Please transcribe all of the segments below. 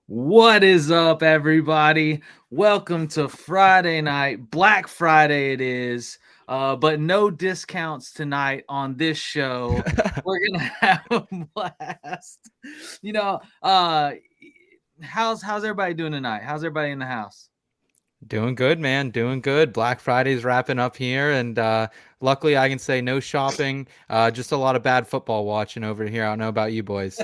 What is up, everybody? Welcome to Friday night, Black Friday it is, but no discounts tonight on this show. We're gonna have a blast. You know, how's everybody doing tonight? How's everybody in the house? Doing good, man. Doing good. Black Friday's wrapping up here, and luckily I can say no shopping. Just a lot of bad football watching over here. I don't know about you boys.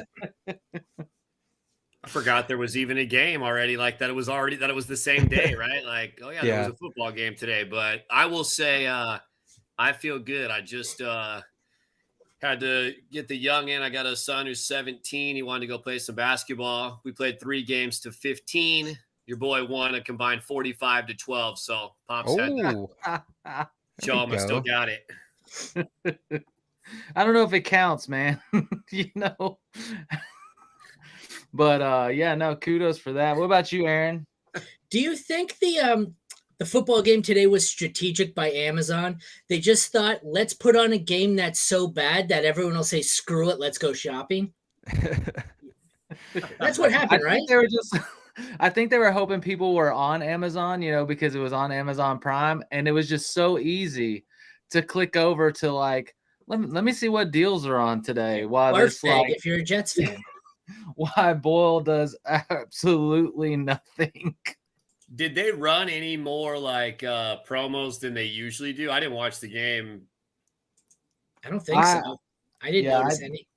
I forgot there was even a game already. Like that it was the same day, right? Like, oh yeah, there was Yeah. a football game today. But I will say I feel good. I just had to get the young in. I got a son who's 17. He wanted to go play some basketball. We played 3 games to 15. Your boy won a combined 45-12. So Pops had to Oh, there show you him I still go. got it. I don't know if it counts, man. you know, but yeah, no, kudos for that. What about you, Aaron? Do you think the football game today was strategic by Amazon? They just thought, let's put on a game that's so bad that everyone will say, screw it, let's go shopping. That's what I happened, right? think they were just I think they were hoping people were on Amazon, because it was on Amazon Prime and it was just so easy to click over to like let me see what deals are on today while Barf this bag like if you're a Jets fan. why Boyle does absolutely nothing. Did they run any more like promos than they usually do? I didn't watch the game. I don't think I so. I didn't yeah, notice any.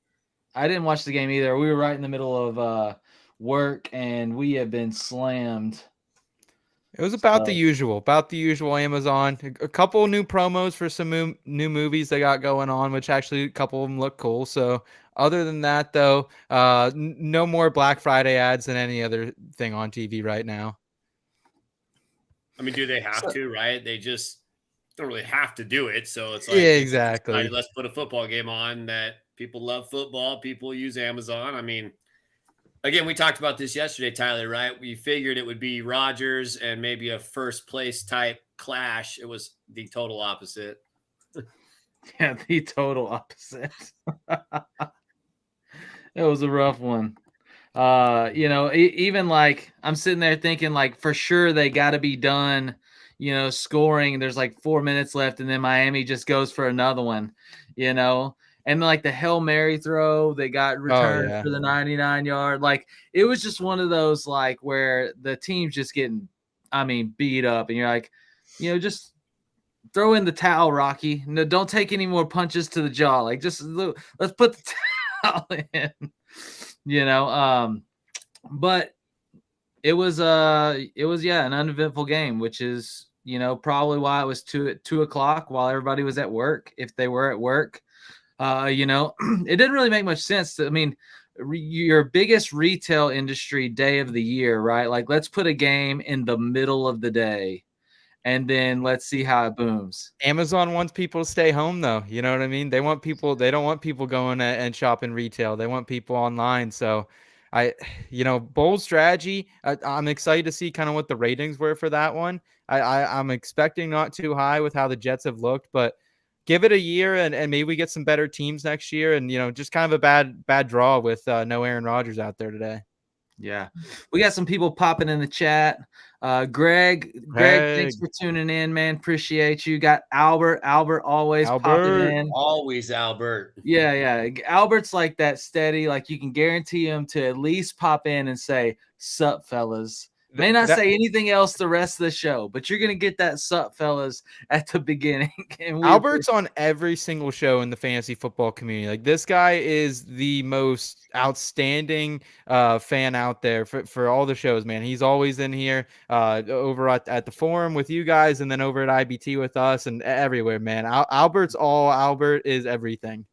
I didn't watch the game either. We were right in the middle of work and we have been slammed. It was So about the usual Amazon. A couple new promos for some new movies they got going on, which actually a couple of them look cool. So other than that, though, no more Black Friday ads than any other thing on TV right now. I mean, do they have so to, right? They just don't really have to do it. So it's like Yeah, they just decided, exactly. let's put a football game on that people love football. People use Amazon. I mean, again, we talked about this yesterday, Tyler, right? We figured it would be Rodgers and maybe a first place type clash. It was the total opposite. yeah, the total opposite. It was a rough one. Even like I'm sitting there thinking like for sure they got to be done, scoring. There's like 4 minutes left, and then Miami just goes for another one, you know. And like the Hail Mary throw, they got Oh returned yeah. for the 99-yard. Like it was just one of those like where the team's just getting, beat up, and you're like, just throw in the towel, Rocky. No, don't take any more punches to the jaw. Like just let's put the towel in, you know. But it was an uneventful game, which is probably why it was 2 o'clock while everybody was at work, if they were at work. It didn't really make much sense. Your biggest retail industry day of the year, right? Like, let's put a game in the middle of the day and then let's see how it booms. Amazon wants people to stay home though. You know what I mean? They don't want people going and shopping retail. They want people online. So I, bold strategy. I'm excited to see kind of what the ratings were for that one. I'm expecting not too high with how the Jets have looked, but give it a year and maybe we get some better teams next year. And, just kind of a bad draw with no Aaron Rodgers out there today. Yeah, we got some people popping in the chat. Greg, thanks Greg, for tuning in, man. Appreciate you. Got Albert always popping Albert. in. Always Albert. Yeah. Albert's like that steady, like you can guarantee him to at least pop in and say, "Sup, fellas." May not That say anything else the rest of the show, but you're gonna get that "Sup, fellas" at the beginning. And we Albert's on every single show in the fantasy football community. Like this guy is the most outstanding fan out there for all the shows, man. He's always in here over at the forum with you guys and then over at IBT with us and everywhere, man. Albert is everything.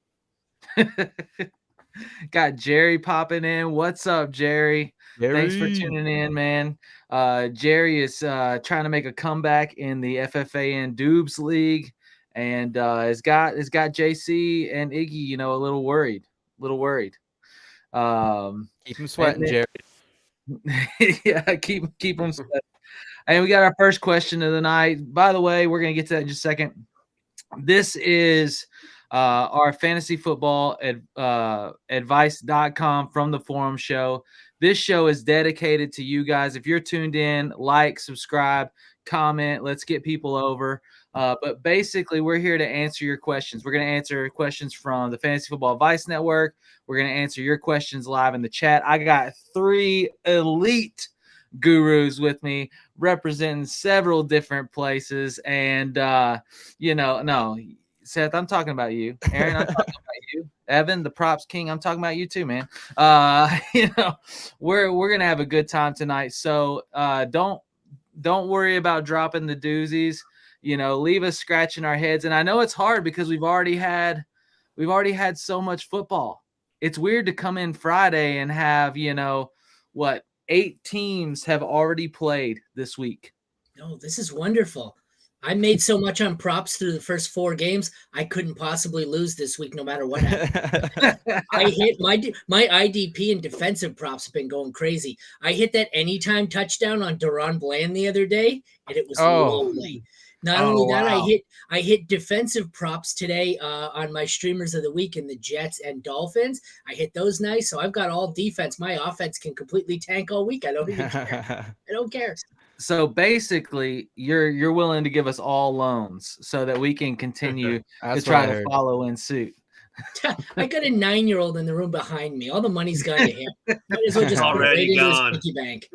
got Jerry popping in. What's up, Jerry? Thanks for Jerry. tuning in, man. Jerry is trying to make a comeback in the FFAN Dubes League, and has got JC and Iggy, a little worried, Keep him And sweating, Jerry. yeah, keep them sweating. And we got our first question of the night. By the way, we're gonna get to that in just a second. This is our fantasy football advice.com from the forum show. This show is dedicated to you guys. If you're tuned in, like, subscribe, comment. Let's get people over. But basically, we're here to answer your questions. We're going to answer questions from the Fantasy Football Advice Network. We're going to answer your questions live in the chat. I got 3 elite gurus with me representing several different places. And, no, Seth, I'm talking about you. Aaron, I'm talking about you. Evan, the props king, I'm talking about you too, man. We're going to have a good time tonight. So don't worry about dropping the doozies. Leave us scratching our heads. And I know it's hard because we've already had so much football. It's weird to come in Friday and have, 8 teams have already played this week. No, this is wonderful. I made so much on props through the first 4 games. I couldn't possibly lose this week, no matter what happened. I hit my IDP and defensive props have been going crazy. I hit that anytime touchdown on Deron Bland the other day, and it was lovely. Not only that, wow. I hit defensive props today on my streamers of the week in the Jets and Dolphins. I hit those nice, so I've got all defense. My offense can completely tank all week. I don't even care. I don't care. So basically, you're willing to give us all loans so that we can continue to try to follow in suit. I got a 9-year-old in the room behind me. All the money's gone to him. Might as well just already put it gone. into his piggy bank.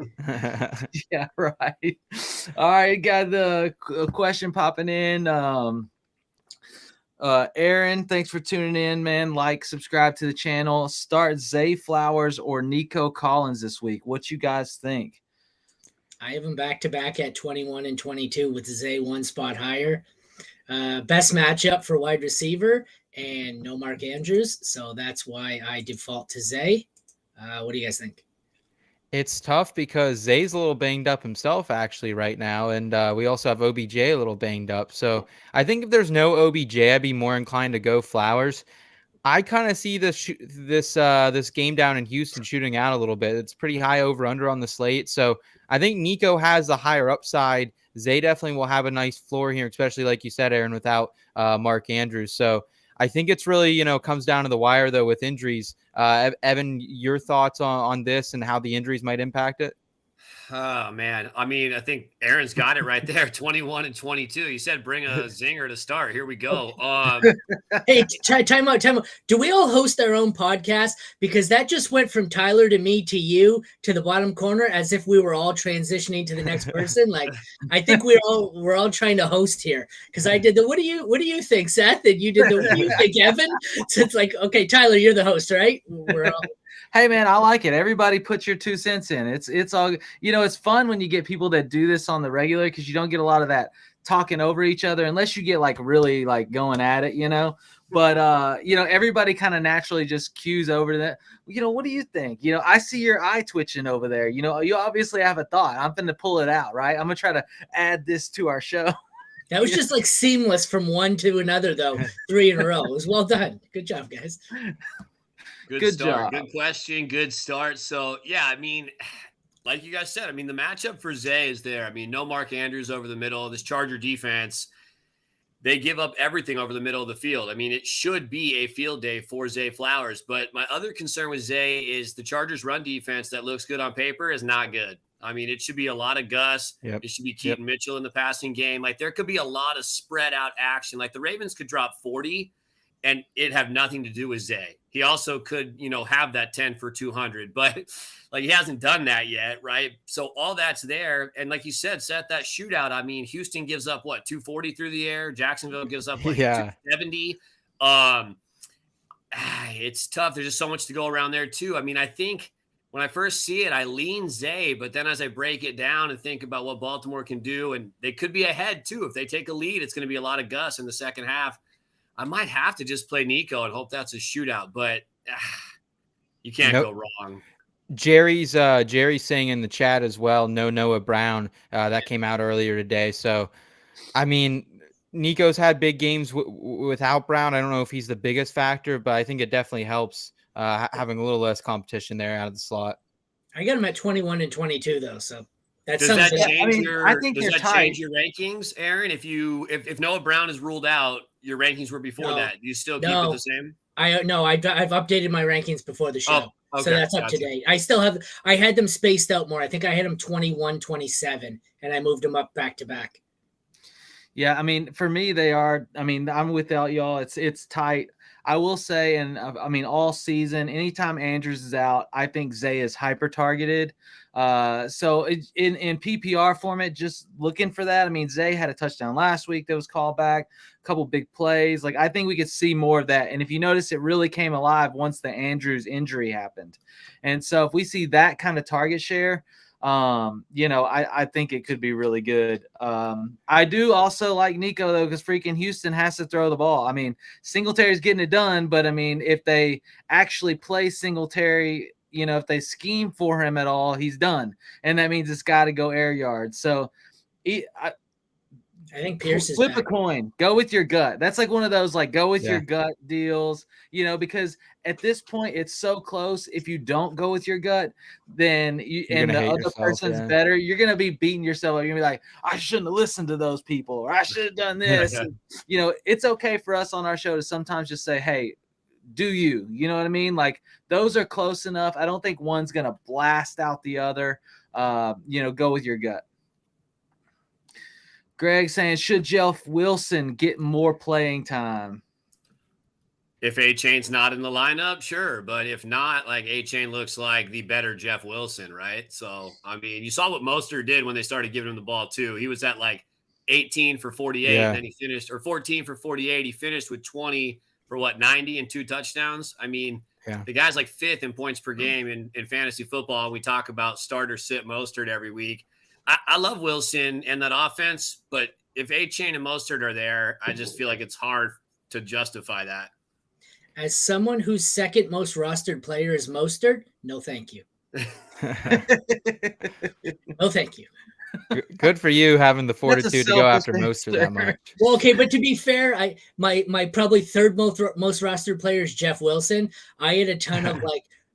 Yeah, right. All right, got the question popping in. Aaron, thanks for tuning in, man. Like, subscribe to the channel. Start Zay Flowers or Nico Collins this week. What you guys think? I have them back-to-back at 21 and 22 with Zay 1 spot higher. Best matchup for wide receiver and no Mark Andrews. So that's why I default to Zay. What do you guys think? It's tough because Zay's a little banged up himself actually right now. And we also have OBJ a little banged up. So I think if there's no OBJ, I'd be more inclined to go Flowers. I kind of see this game down in Houston shooting out a little bit. It's pretty high over under on the slate. So I think Nico has the higher upside. Zay definitely will have a nice floor here, especially like you said, Aaron, without Mark Andrews. So I think it's really, comes down to the wire though with injuries. Evan, your thoughts on this and how the injuries might impact it? Oh, man. I mean, I think Aaron's got it right there. 21 and 22. He said, bring a zinger to start. Here we go. Hey, time out. Do we all host our own podcast? Because that just went from Tyler to me to you to the bottom corner as if we were all transitioning to the next person. Like, I think we're all trying to host here. Because I did what do you think, Seth? And you did what do you think, Evan? So it's like, okay, Tyler, you're the host, right? We're all. Hey man, I like it. Everybody put your 2 cents in. It's all, it's fun when you get people that do this on the regular because you don't get a lot of that talking over each other unless you get like really like going at it, But everybody kind of naturally just cues over to that. What do you think? I see your eye twitching over there. You obviously have a thought. I'm going to pull it out, right? I'm going to try to add this to our show. That was just like seamless from one to another, though. 3 in a row. It was well done. Good job, guys. Good start. Job. Good question. Good start. So, yeah, I mean, like you guys said, the matchup for Zay is there. No Mark Andrews over the middle. This Charger defense, they give up everything over the middle of the field. It should be a field day for Zay Flowers. But my other concern with Zay is the Chargers' run defense that looks good on paper is not good. It should be a lot of Gus. Yep. It should be Keaton Mitchell in the passing game. Like, there could be a lot of spread out action. Like, the Ravens could drop 40 and it have nothing to do with Zay. He also could, have that 10 for 200, but like he hasn't done that yet, right? So all that's there. And like you said, Seth, that shootout, Houston gives up, 240 through the air? Jacksonville gives up, 270. It's tough. There's just so much to go around there, too. I think when I first see it, I lean Zay, but then as I break it down and think about what Baltimore can do, and they could be ahead, too. If they take a lead, it's going to be a lot of Gus in the second half. I might have to just play Nico and hope that's a shootout, but you can't go wrong. Jerry's saying in the chat as well, no Noah Brown. That came out earlier today. So, Nico's had big games without Brown. I don't know if he's the biggest factor, but I think it definitely helps having a little less competition there out of the slot. I got him at 21 and 22, though, so. Does that change your rankings, Aaron? If Noah Brown is ruled out, your rankings were before that. You still keep it the same? I've updated my rankings before the show. Oh, okay. So that's up to date. I had them spaced out more. I think I had them 21, 27, and I moved them up back to back. Yeah, I mean, for me, they are. I mean, I'm without y'all. It's tight. I will say, and I mean, all season, anytime Andrews is out, I think Zay is hyper targeted. So in PPR format, just looking for that. I mean, Zay had a touchdown last week that was called back, a couple big plays. Like, I think we could see more of that. And if you notice, it really came alive once the Andrews injury happened. And so if we see that kind of target share, I think it could be really good. I do also like Nico though, because freaking Houston has to throw the ball. I mean, Singletary's getting it done, but I mean, if they actually play Singletary, if they scheme for him at all, he's done, and that means it's got to go air yards. So, I think Pierce is flip back. a coin. Go with your gut. That's like one of those go with your gut deals, because at this point it's so close. If you don't go with your gut, then and the other person's better, you're gonna be beating yourself up. You're gonna be like, I shouldn't have listened to those people, or I should have done this. And, it's okay for us on our show to sometimes just say, hey, do you know what I mean? Like, those are close enough. I don't think one's gonna blast out the other. Go with your gut. Greg saying, should Jeff Wilson get more playing time? If A-Chain's not in the lineup, sure. But if not, A-Chain looks like the better Jeff Wilson, right? So, I mean, you saw what Mostert did when they started giving him the ball, too. He was at 18 for 48, and then he finished, or 14 for 48. He finished with 20 for 90 and 2 touchdowns. I mean, the guy's 5th in points per game in fantasy football. We talk about starter sit Mostert every week. I love Wilson and that offense, but if A-Chain and Mostert are there, I just feel like it's hard to justify that. As someone whose second most rostered player is Mostert, no thank you. No thank you. Good for you having the fortitude to go after Mostert that much. Well, okay, but to be fair, my probably third most rostered player is Jeff Wilson. I had a ton of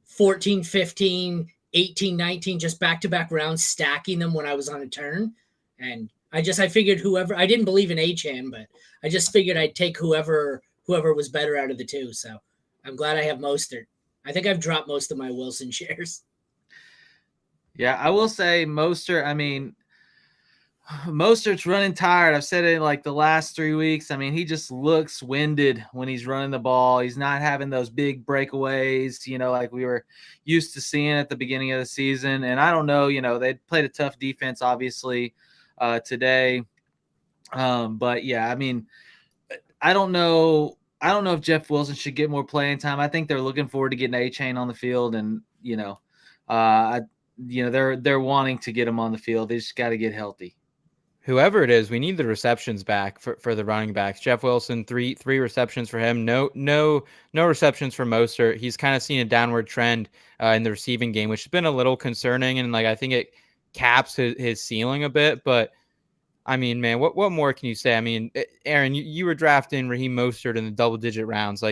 14, 15, 18, 19, just back-to-back rounds, stacking them when I was on a turn. And I figured whoever, I didn't believe in A-Chan, but I just figured I'd take whoever was better out of the two. So I'm glad I have Mostert. I think I've dropped most of my Wilson shares. Yeah, I will say Mostert, I mean, Mostert's running tired. I've said it the last 3 weeks. I mean, he just looks winded when he's running the ball. He's not having those big breakaways, like we were used to seeing at the beginning of the season. And I don't know, they played a tough defense, obviously, today. But yeah, I mean, I don't know if Jeff Wilson should get more playing time. I think they're looking forward to getting A-Chain on the field, and they're wanting to get him on the field. They just got to get healthy. Whoever it is, we need the receptions back for the running backs. Jeff Wilson, three receptions for him. No receptions for Mostert. He's kind of seen a downward trend in the receiving game, which has been a little concerning, and I think it caps his ceiling a bit. But I mean, man, what more can you say? I mean, Aaron, you were drafting Raheem Mostert in the double-digit rounds.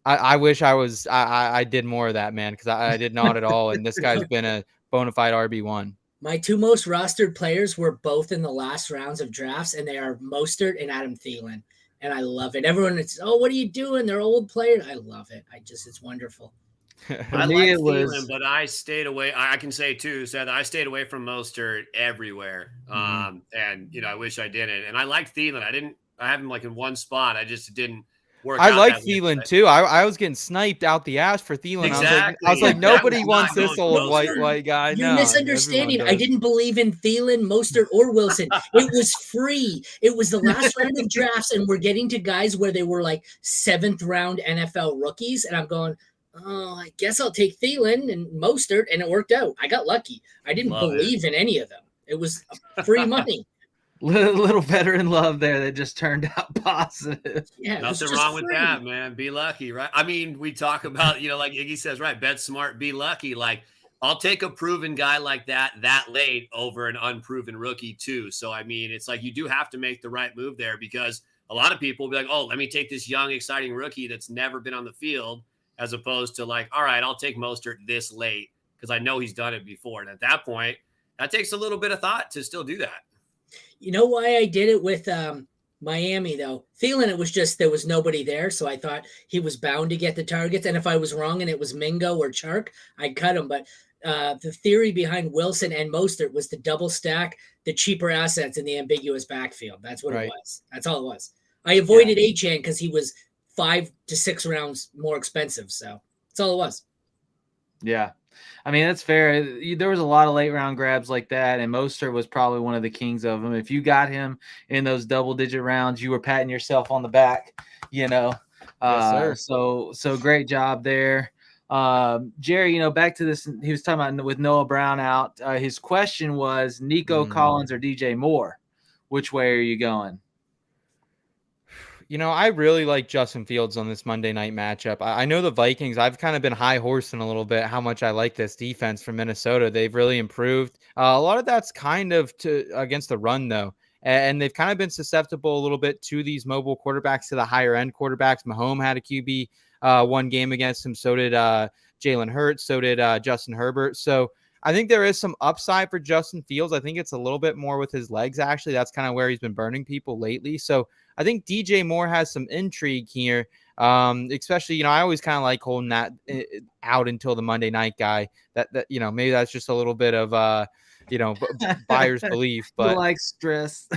I wish I did more of that, man, because I did not at all. And this guy's been a bona fide RB1. My two most rostered players were both in the last rounds of drafts, and they are Mostert and Adam Thielen. And I love it. Everyone is, what are you doing? They're old players. I love it. It's wonderful. I like Thielen, but I stayed away. I can say too, Seth, I stayed away from Mostert everywhere. And I wish I didn't. And I liked Thielen. I have him in one spot. I just didn't work. I like Thielen too. I was getting sniped out the ass for Thielen. Exactly. I was like, nobody wants this old white guy. You're misunderstanding. I didn't believe in Thielen, Mostert, or Wilson. It was free. It was the last round of drafts, and we're getting to guys where they were 7th round NFL rookies, and I'm going, I guess I'll take Thielen and Mostert, and it worked out. I got lucky. I didn't believe in any of them. It was free money. Little veteran love there that just turned out positive. Yeah, nothing wrong with that, man. Be lucky, right? I mean, we talk about, like Iggy says, right? Bet smart, be lucky. I'll take a proven guy like that late over an unproven rookie too. So, I mean, it's you do have to make the right move there, because a lot of people will be like, oh, let me take this young, exciting rookie that's never been on the field, as opposed to all right, I'll take Mostert this late because I know he's done it before. And at that point, that takes a little bit of thought to still do that. You know why I did it with Miami, though, Thielen, it was just there was nobody there, so I thought he was bound to get the targets. And if I was wrong and it was Mingo or Chark, I'd cut him. But the theory behind Wilson and Mostert was to double stack the cheaper assets in the ambiguous backfield. That's what it Right. was. That's all it was. I avoided Achane because he was 5 to 6 rounds more expensive. So that's all it was. Yeah. I mean, that's fair. There was a lot of late round grabs like that, and Mostert was probably one of the kings of them. If you got him in those double-digit rounds, you were patting yourself on the back, you know. Yes, sir. So great job there. Jerry, you know, back to this, he was talking about with Noah Brown out. His question was Nico Collins or DJ Moore. Which way are you going? You know, I really like Justin Fields on this Monday night matchup. I know the Vikings, I've kind of been high horsing a little bit how much I like this defense from Minnesota. They've really improved. A lot of that's kind of against the run, though. And they've kind of been susceptible a little bit to these mobile quarterbacks, to the higher end quarterbacks. Mahomes had a QB one game against him. So did Jalen Hurts. So did Justin Herbert. So I think there is some upside for Justin Fields. I think it's a little bit more with his legs, actually. That's kind of where he's been burning people lately. So I think DJ Moore has some intrigue here, especially, you know, I always kind of like holding that out until the Monday night guy. That you know, maybe that's just a little bit of, you know, buyer's belief. But like stress.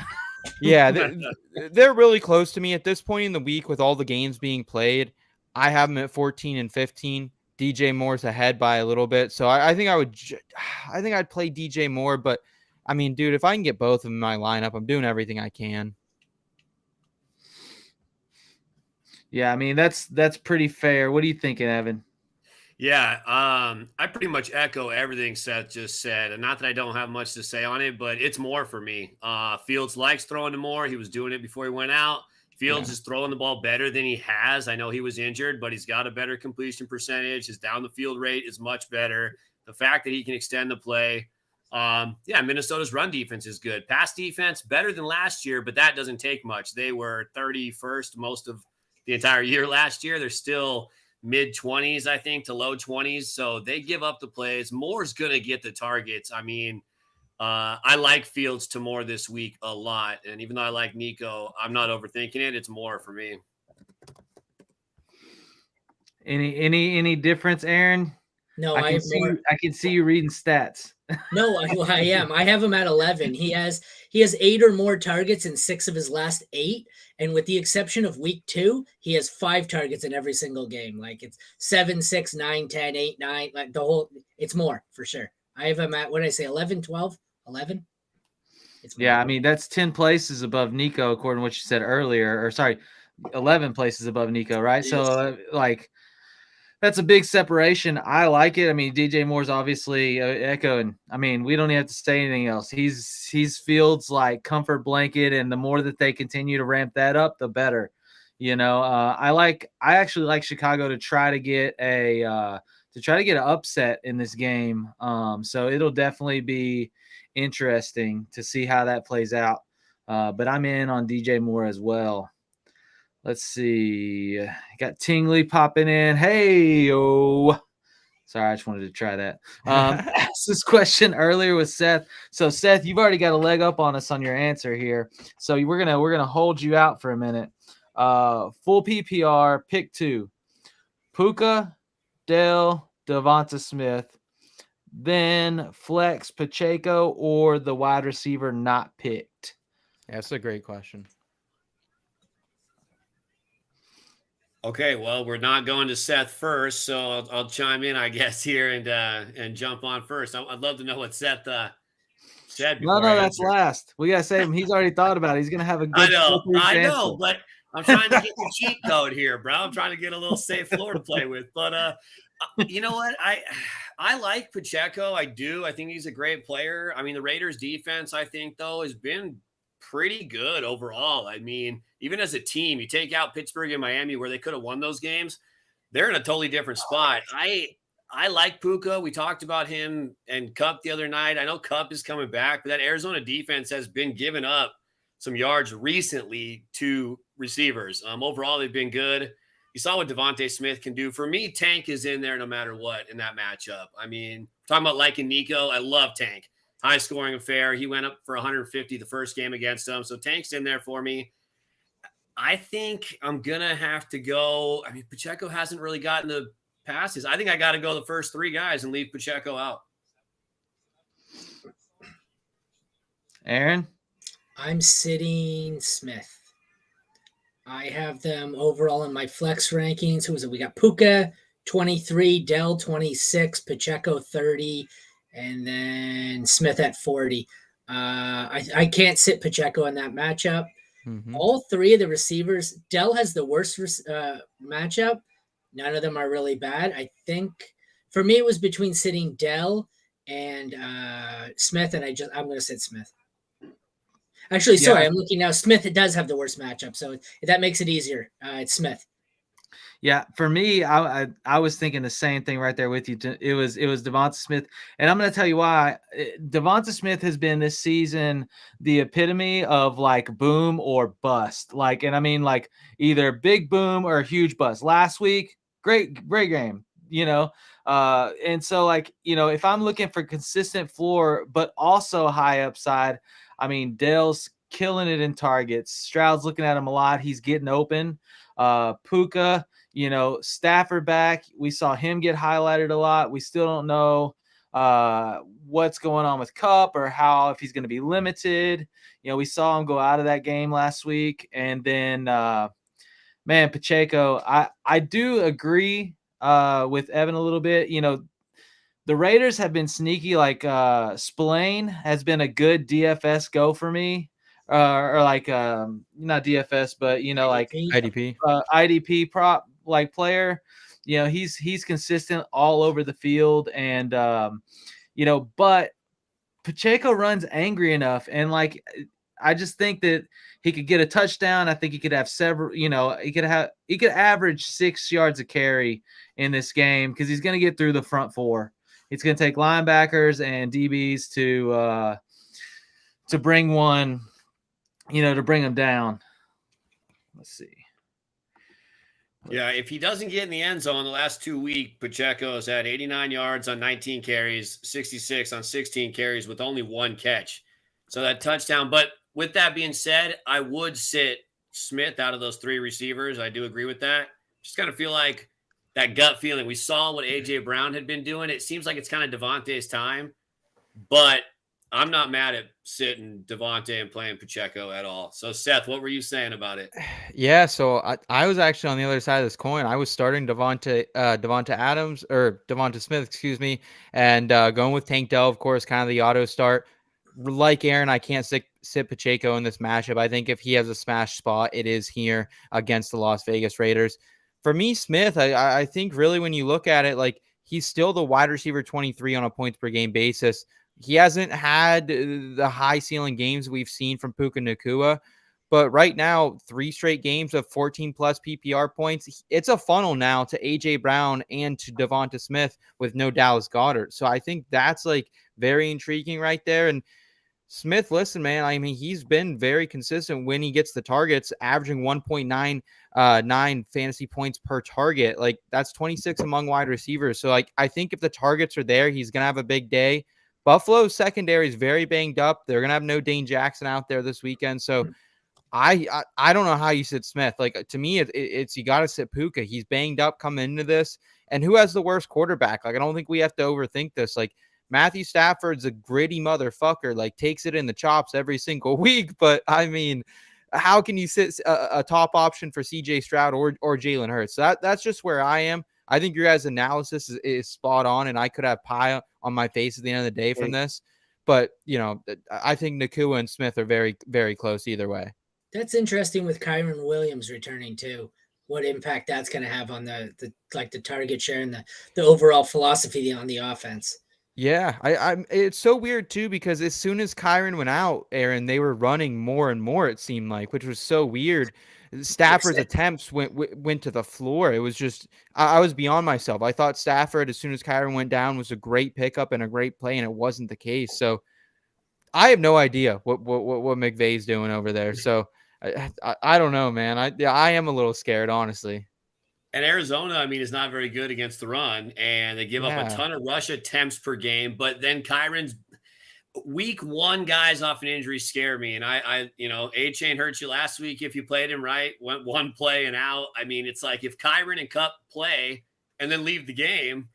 Yeah, they're really close to me at this point in the week with all the games being played. I have them at 14 and 15. DJ Moore's ahead by a little bit. So I think I'd play DJ Moore. But, I mean, dude, if I can get both of them in my lineup, I'm doing everything I can. Yeah, I mean, that's pretty fair. What are you thinking, Evan? Yeah, I pretty much echo everything Seth just said. And not that I don't have much to say on it, but it's more for me. Fields likes throwing to Moore. He was doing it before he went out. Fields is throwing the ball better than he has. I know he was injured, but he's got a better completion percentage. His down the field rate is much better. The fact that he can extend the play. Minnesota's run defense is good. Pass defense better than last year, but that doesn't take much. They were 31st most of the entire year last year. They're still mid-20s, I think, to low 20s. So they give up the plays. Moore's going to get the targets. I mean, I like Fields to Moore this week a lot. And even though I like Nico, I'm not overthinking it. It's Moore for me. Any difference, Aaron? No, I can see you reading stats. No, I am. I have him at 11. He has 8 or more targets in 6 of his last 8. And with the exception of week 2, he has 5 targets in every single game. Like it's 7, 6, 9, 10, 8, 9, like the whole, it's more for sure. I have him at, what did I say, 11, 12, 11? Yeah, I mean, that's 10 places above Nico, according to what you said earlier, or sorry, 11 places above Nico, right? Yes. So that's a big separation. I like it. I mean, DJ Moore's obviously echoing. I mean, we don't even have to say anything else. He's Fields like comfort blanket, and the more that they continue to ramp that up, the better. You know, I actually like Chicago to try to get an upset in this game. So it'll definitely be interesting to see how that plays out. But I'm in on DJ Moore as well. Let's see. Got Tingley popping in. Hey, yo. Sorry, I just wanted to try that. Asked this question earlier with Seth. So, Seth, you've already got a leg up on us on your answer here. So we're gonna hold you out for a minute. Full PPR, pick 2. Puka, Dell, Devonta Smith, then flex Pacheco or the wide receiver not picked. Yeah, that's a great question. Okay, well, we're not going to Seth first, so I'll chime in, I guess, here and jump on first. I'd love to know what Seth said. No, that's last. We gotta save him. He's already thought about it. He's gonna have a good. I know, but I'm trying to get the cheat code here, bro. I'm trying to get a little safe floor to play with. But you know what? I like Pacheco. I do. I think he's a great player. I mean, the Raiders' defense, I think, though, has been pretty good overall. I mean, even as a team, you take out Pittsburgh and Miami where they could have won those games, they're in a totally different spot. I like Puka. We talked about him and Kupp the other night. I know Kupp is coming back, but that Arizona defense has been giving up some yards recently to receivers. Overall, they've been good. You saw what Devonta Smith can do. For me, Tank is in there no matter what in that matchup. I mean, talking about liking Nico, I love Tank. High scoring affair. He went up for 150 the first game against them. So Tank's in there for me. I think I'm gonna have to go. I mean, Pacheco hasn't really gotten the passes. I think I got to go the first 3 guys and leave Pacheco out. Aaron? I'm sitting Smith. I have them overall in my flex rankings. Who was it? We got Puka 23, Dell 26, Pacheco 30, and then Smith at 40. I can't sit Pacheco in that matchup. Mm-hmm. All 3 of the receivers, Dell has the worst matchup. None of them are really bad. I think for me it was between sitting Dell and Smith, and I'm going to sit Smith. Actually, sorry, Yeah. I'm looking now. Smith, it does have the worst matchup, so if that makes it easier. It's Smith. Yeah, for me, I was thinking the same thing right there with you. It was Devonta Smith, and I'm going to tell you why. Devonta Smith has been this season the epitome of like boom or bust. Like, and I mean like either big boom or huge bust. Last week, great game. And so like if I'm looking for consistent floor but also high upside, I mean Dale's killing it in targets. Stroud's looking at him a lot. He's getting open. Puka. Stafford back. We saw him get highlighted a lot. We still don't know what's going on with Cup or if he's going to be limited. We saw him go out of that game last week. And then, man, Pacheco, I do agree with Evan a little bit. The Raiders have been sneaky. Like Spillane has been a good DFS go for me. Or like not DFS, but like IDP. IDP prop like player. He's consistent all over the field, and but Pacheco runs angry enough, and like I just think that he could get a touchdown. I think he could have several. He could average 6 yards a carry in this game because he's going to get through the front 4. It's going to take linebackers and DBs to bring one. To bring him down. Let's see. Yeah, if he doesn't get in the end zone the last 2 weeks, Pacheco's had 89 yards on 19 carries, 66 on 16 carries with only 1 catch. So that touchdown. But with that being said, I would sit Smith out of those 3 receivers. I do agree with that. Just kind of feel like that gut feeling. We saw what A.J. Brown had been doing. It seems like it's kind of Devontae's time. But I'm not mad at sitting Devontae and playing Pacheco at all. So, Seth, what were you saying about it? Yeah, so I was actually on the other side of this coin. I was starting Devonta Smith, excuse me, and going with Tank Dell, of course, kind of the auto start. Like Aaron, I can't sit Pacheco in this matchup. I think if he has a smash spot, it is here against the Las Vegas Raiders. For me, Smith, I think really when you look at it, like he's still the wide receiver 23 on a points per game basis. He hasn't had the high ceiling games we've seen from Puka Nacua, but right now, 3 straight games of 14 plus PPR points. It's a funnel now to AJ Brown and to Devonta Smith with no Dallas Goedert. So I think that's like very intriguing right there. And Smith, listen, man, I mean, he's been very consistent when he gets the targets, averaging 1.99 fantasy points per target. Like that's 26 among wide receivers. So like, I think if the targets are there, he's going to have a big day. Buffalo's secondary is very banged up. They're going to have no Dane Jackson out there this weekend. So I don't know how you sit Smith. Like to me, it's you got to sit Puka. He's banged up coming into this. And who has the worst quarterback? Like I don't think we have to overthink this. Like Matthew Stafford's a gritty motherfucker. Like takes it in the chops every single week. But I mean, how can you sit a top option for CJ Stroud or Jalen Hurts? So that's just where I am. I think your guys' analysis is spot on, and I could have pie on my face at the end of the day from this. But I think Nacua and Smith are very, very close either way. That's interesting with Kyron Williams returning too. What impact that's going to have on the target share and the overall philosophy on the offense. Yeah, I'm. It's so weird too because as soon as Kyron went out, Aaron, they were running more and more. It seemed like, which was so weird. Stafford's attempts went to the floor. It was just I was beyond myself. I thought Stafford, as soon as Kyron went down, was a great pickup and a great play, and it wasn't the case. So I have no idea what McVay's doing over there. So I don't know, man. I am a little scared, honestly. And Arizona, I mean, is not very good against the run, and they give up a ton of rush attempts per game. But then Kyron's week one guys off an injury scare me. And A-Chain hurt you last week if you played him right, went one play and out. I mean, it's like if Kyron and Cup play and then leave the game,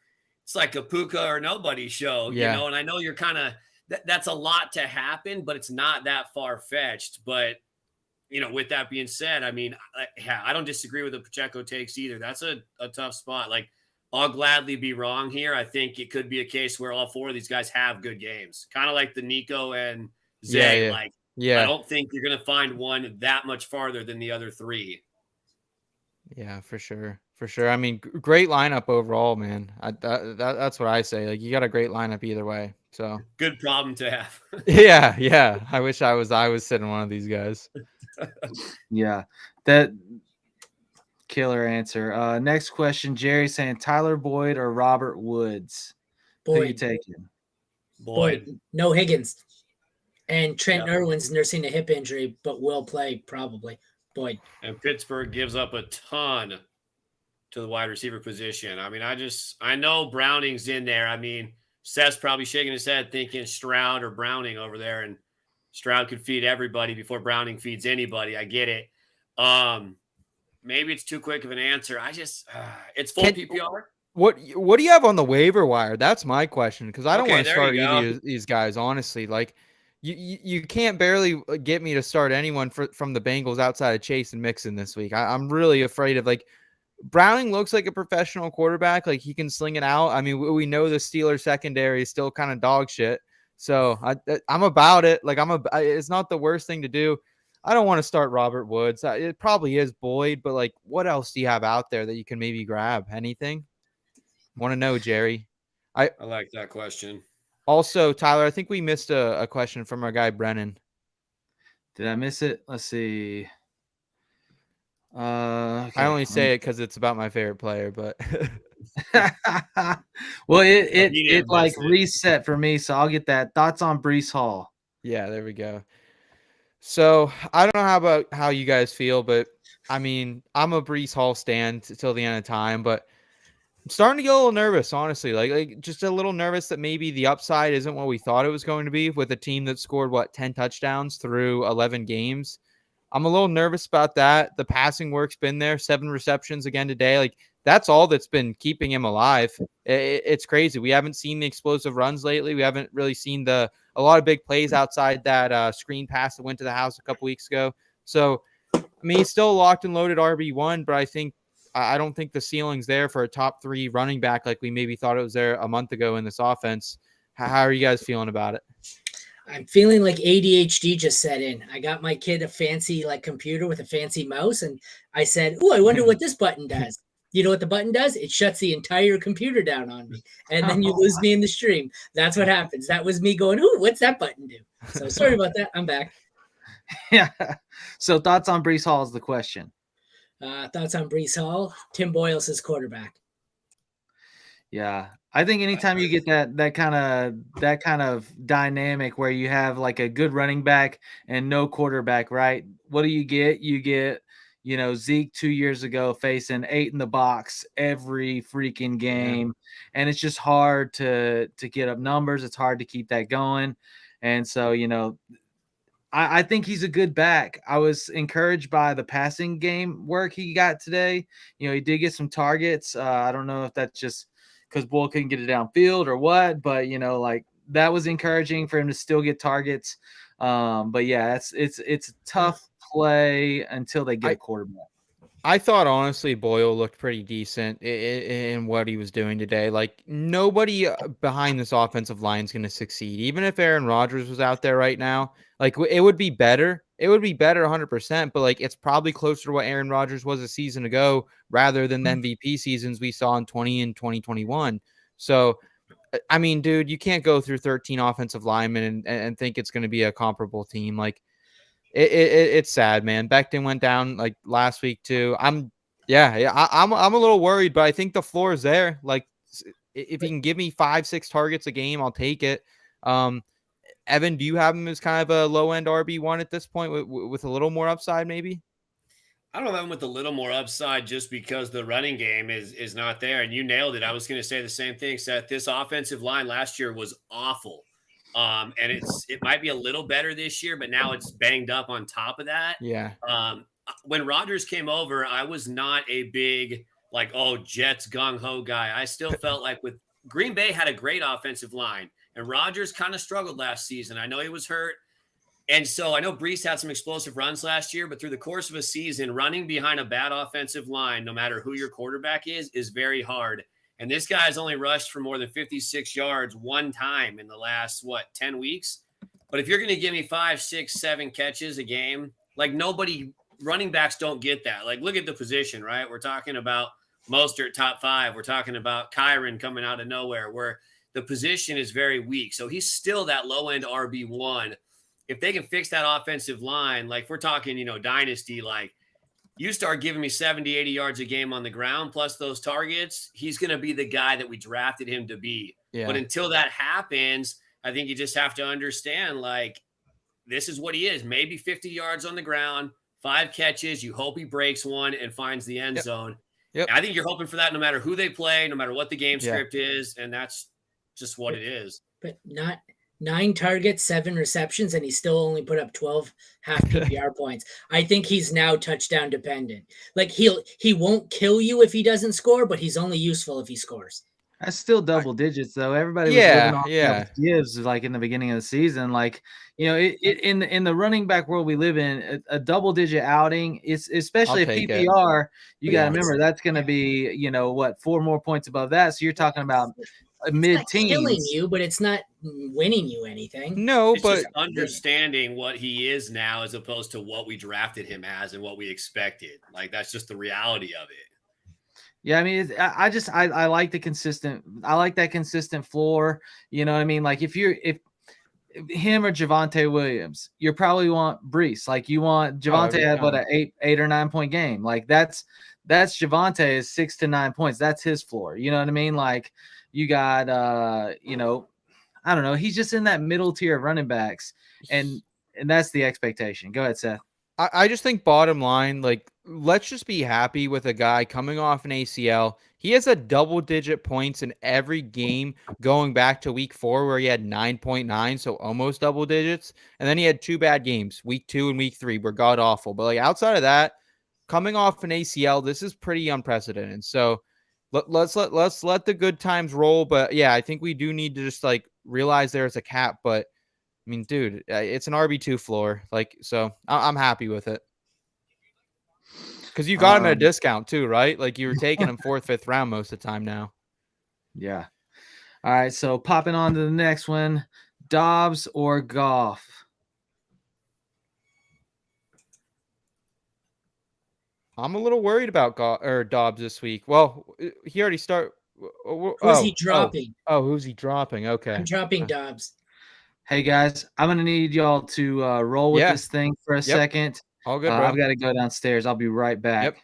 it's like a Puka or nobody show, Yeah. and I know you're kind of, that's a lot to happen, but it's not that far-fetched. But, with that being said, I mean, I don't disagree with the Pacheco takes either. That's a tough spot. Like, I'll gladly be wrong here. I think it could be a case where all four of these guys have good games, kind of like the Nico and Zay. Yeah. Like, Yeah. I don't think you're going to find one that much farther than the other three. Yeah, for sure. For sure. I mean, great lineup overall, man. That's what I say. Like, you got a great lineup either way. So Good problem to have. yeah. I wish I was sitting one of these guys. Yeah, that killer answer. Next question, Jerry saying Tyler Boyd or Robert Woods. Who you Boyd. taking? Boyd. No Higgins. And Trent Irwin's nursing a hip injury, but will play probably. Boyd. And Pittsburgh gives up a ton to the wide receiver position. I mean, I know Browning's in there. I mean, Seth's probably shaking his head thinking Stroud or Browning over there, and Stroud could feed everybody before Browning feeds anybody. I get it. Maybe it's too quick of an answer. It's full PPR. What do you have on the waiver wire? That's my question, because I don't want to start either of these guys, honestly. Like, you can't barely get me to start anyone from the Bengals outside of Chase and Mixon this week. I'm really afraid of, like, Browning looks like a professional quarterback. Like, he can sling it out. I mean, we know the Steelers secondary is still kind of dog shit. So I'm about it. Like, it's not the worst thing to do. I don't want to start Robert Woods. It probably is Boyd, but, like, what else do you have out there that you can maybe grab? Anything? Want to know, Jerry? I like that question. Also, Tyler, I think we missed a question from our guy Brennan. Did I miss it? Let's see. Okay. I only say it because it's about my favorite player, but well, it like reset for me, so I'll get that. Thoughts on Breece Hall? Yeah, there we go. So I don't know how you guys feel, but I mean, I'm a Breece Hall stan till the end of time, but I'm starting to get a little nervous, honestly. Like just a little nervous that maybe the upside isn't what we thought it was going to be with a team that scored 10 touchdowns through 11 games. I'm a little nervous about that. The passing work's been there, 7 receptions again today. Like, that's all that's been keeping him alive. It's crazy. We haven't seen the explosive runs lately. We haven't really seen a lot of big plays outside that screen pass that went to the house a couple weeks ago. So, I mean, he's still a locked and loaded RB1, but I don't think the ceiling's there for a top 3 running back like we maybe thought it was there a month ago in this offense. How are you guys feeling about it? I'm feeling like ADHD just set in. I got my kid a fancy computer with a fancy mouse, and I said, "Oh, I wonder what this button does." You know what the button does? It shuts the entire computer down on me, and then you lose me in the stream. That's what happens. That was me going, "Ooh, what's that button do?" So sorry about that. I'm back. Yeah. So thoughts on Breece Hall is the question. Thoughts on Breece Hall? Tim Boyle's his quarterback. Yeah. I think anytime you get that kind of dynamic where you have like a good running back and no quarterback, right? What do you get? You get, Zeke 2 years ago facing 8 in the box every freaking game. Yeah. And it's just hard to get up numbers. It's hard to keep that going. And so, I think he's a good back. I was encouraged by the passing game work he got today. He did get some targets. I don't know if that's just because Bull couldn't get it downfield or what, but that was encouraging for him to still get targets. But yeah, it's a tough play until they get a quarterback. I thought honestly Boyle looked pretty decent in what he was doing today. Like, nobody behind this offensive line is going to succeed. Even if Aaron Rodgers was out there right now, like, it would be better. It would be better 100%, but it's probably closer to what Aaron Rodgers was a season ago rather than the MVP seasons we saw in 20 and 2021. So, I mean, dude, you can't go through 13 offensive linemen and think it's going to be a comparable team. Like, it's sad, man. Becton went down last week too. I'm a little worried, but I think the floor is there. Like, if he can give me 5-6 targets a game, I'll take it. Evan, do you have him as kind of a low end RB1 at this point with a little more upside, maybe? I don't have him with a little more upside just because the running game is not there. And you nailed it. I was going to say the same thing, Seth. This offensive line last year was awful. And it might be a little better this year, but now it's banged up on top of that. Yeah. When Rodgers came over, I was not a big like, oh, Jets gung ho guy. I still felt like with Green Bay had a great offensive line, and Rodgers kind of struggled last season. I know he was hurt. And so I know Brees had some explosive runs last year, but through the course of a season, running behind a bad offensive line, no matter who your quarterback is very hard. And this guy has only rushed for more than 56 yards one time in the last, 10 weeks? But if you're going to give me 5, 6, 7 catches a game, like running backs don't get that. Like, look at the position, right? We're talking about Mostert top 5. We're talking about Kyron coming out of nowhere, where the position is very weak. So he's still that low-end RB1. If they can fix that offensive line, like we're talking, dynasty, like you start giving me 70, 80 yards a game on the ground, plus those targets, he's going to be the guy that we drafted him to be. Yeah. But until that happens, I think you just have to understand, like, this is what he is. Maybe 50 yards on the ground, 5 catches. You hope he breaks one and finds the end zone. Yep. I think you're hoping for that no matter who they play, no matter what the game script is. And that's just what it is. But not 9 targets, 7 receptions, and he still only put up 12 half PPR points. I think he's now touchdown dependent. Like he won't kill you if he doesn't score, but he's only useful if he scores. That's still double digits, though. Everybody was living off those gives like in the beginning of the season. Like, in the running back world we live in, a double digit outing is, especially if PPR, you got to remember that's going to be 4 more points above that. So you're talking about mid-teens. Killing you, but it's not winning you anything. No, it's but just understanding what he is now as opposed to what we drafted him as and what we expected. Like, that's just the reality of it. Yeah, I mean, I like the consistent. I like that consistent floor. You know what I mean? Like, if him or Javonte Williams, you probably want Brees. Like, you want Javonte had an 8 or 9 point game. Like, that's Javonte is 6 to 9 points. That's his floor. You know what I mean? Like, you got I don't know. He's just in that middle tier of running backs, and that's the expectation. Go ahead, Seth. I just think bottom line, like, let's just be happy with a guy coming off an ACL. He has a double-digit points in every game going back to week 4 where he had 9.9, so almost double digits. And then he had 2 bad games, week 2 and week 3 were god-awful. But, like, outside of that, coming off an ACL, this is pretty unprecedented. So let's let the good times roll. But, yeah, I think we do need to just, like, realize there's a cap. But, I mean, dude, it's an RB2 floor. Like, so I'm happy with it. Because you got him at a discount too, right? Like, you were taking him 4th, 5th round most of the time now. Yeah. All right. So popping on to the next one, Dobbs or Goff? I'm a little worried about Dobbs this week. Well, he already started. Who's he dropping? Who's he dropping? Okay. I'm dropping Dobbs. Hey, guys, I'm going to need y'all to roll with this thing for a second. All good, bro. I've got to go downstairs. I'll be right back. Yep.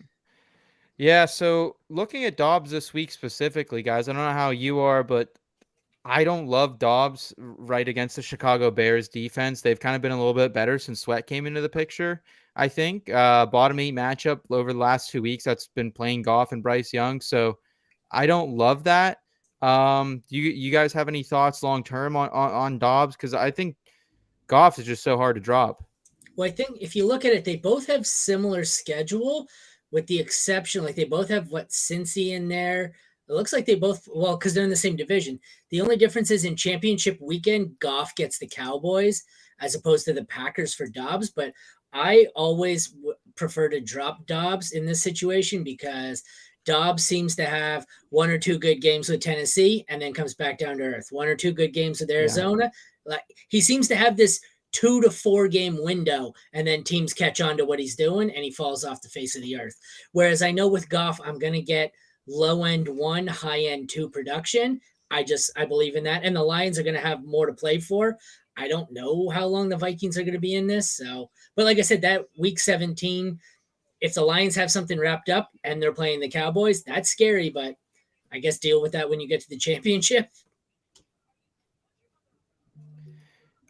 Yeah, so looking at Dobbs this week specifically, guys, I don't know how you are, but I don't love Dobbs right against the Chicago Bears defense. They've kind of been a little bit better since Sweat came into the picture, I think. Bottom 8 matchup over the last 2 weeks, that's been playing Goff and Bryce Young, so I don't love that. You guys have any thoughts long-term on Dobbs? Because I think Goff is just so hard to drop. Well, I think if you look at it, they both have similar schedule, with the exception, like they both have Cincy in there. It looks like they both, because they're in the same division. The only difference is in championship weekend, Goff gets the Cowboys as opposed to the Packers for Dobbs. But I always prefer to drop Dobbs in this situation because Dobbs seems to have 1 or 2 good games with Tennessee and then comes back down to earth. 1 or 2 good games with Arizona. Yeah. Like, he seems to have this 2 to 4 game window, and then teams catch on to what he's doing and he falls off the face of the earth. Whereas I know with Goff, I'm going to get low end 1, high end 2 production. I believe in that. And the Lions are going to have more to play for. I don't know how long the Vikings are going to be in this. So, but like I said, that week 17, if the Lions have something wrapped up and they're playing the Cowboys, that's scary, but I guess deal with that when you get to the championship.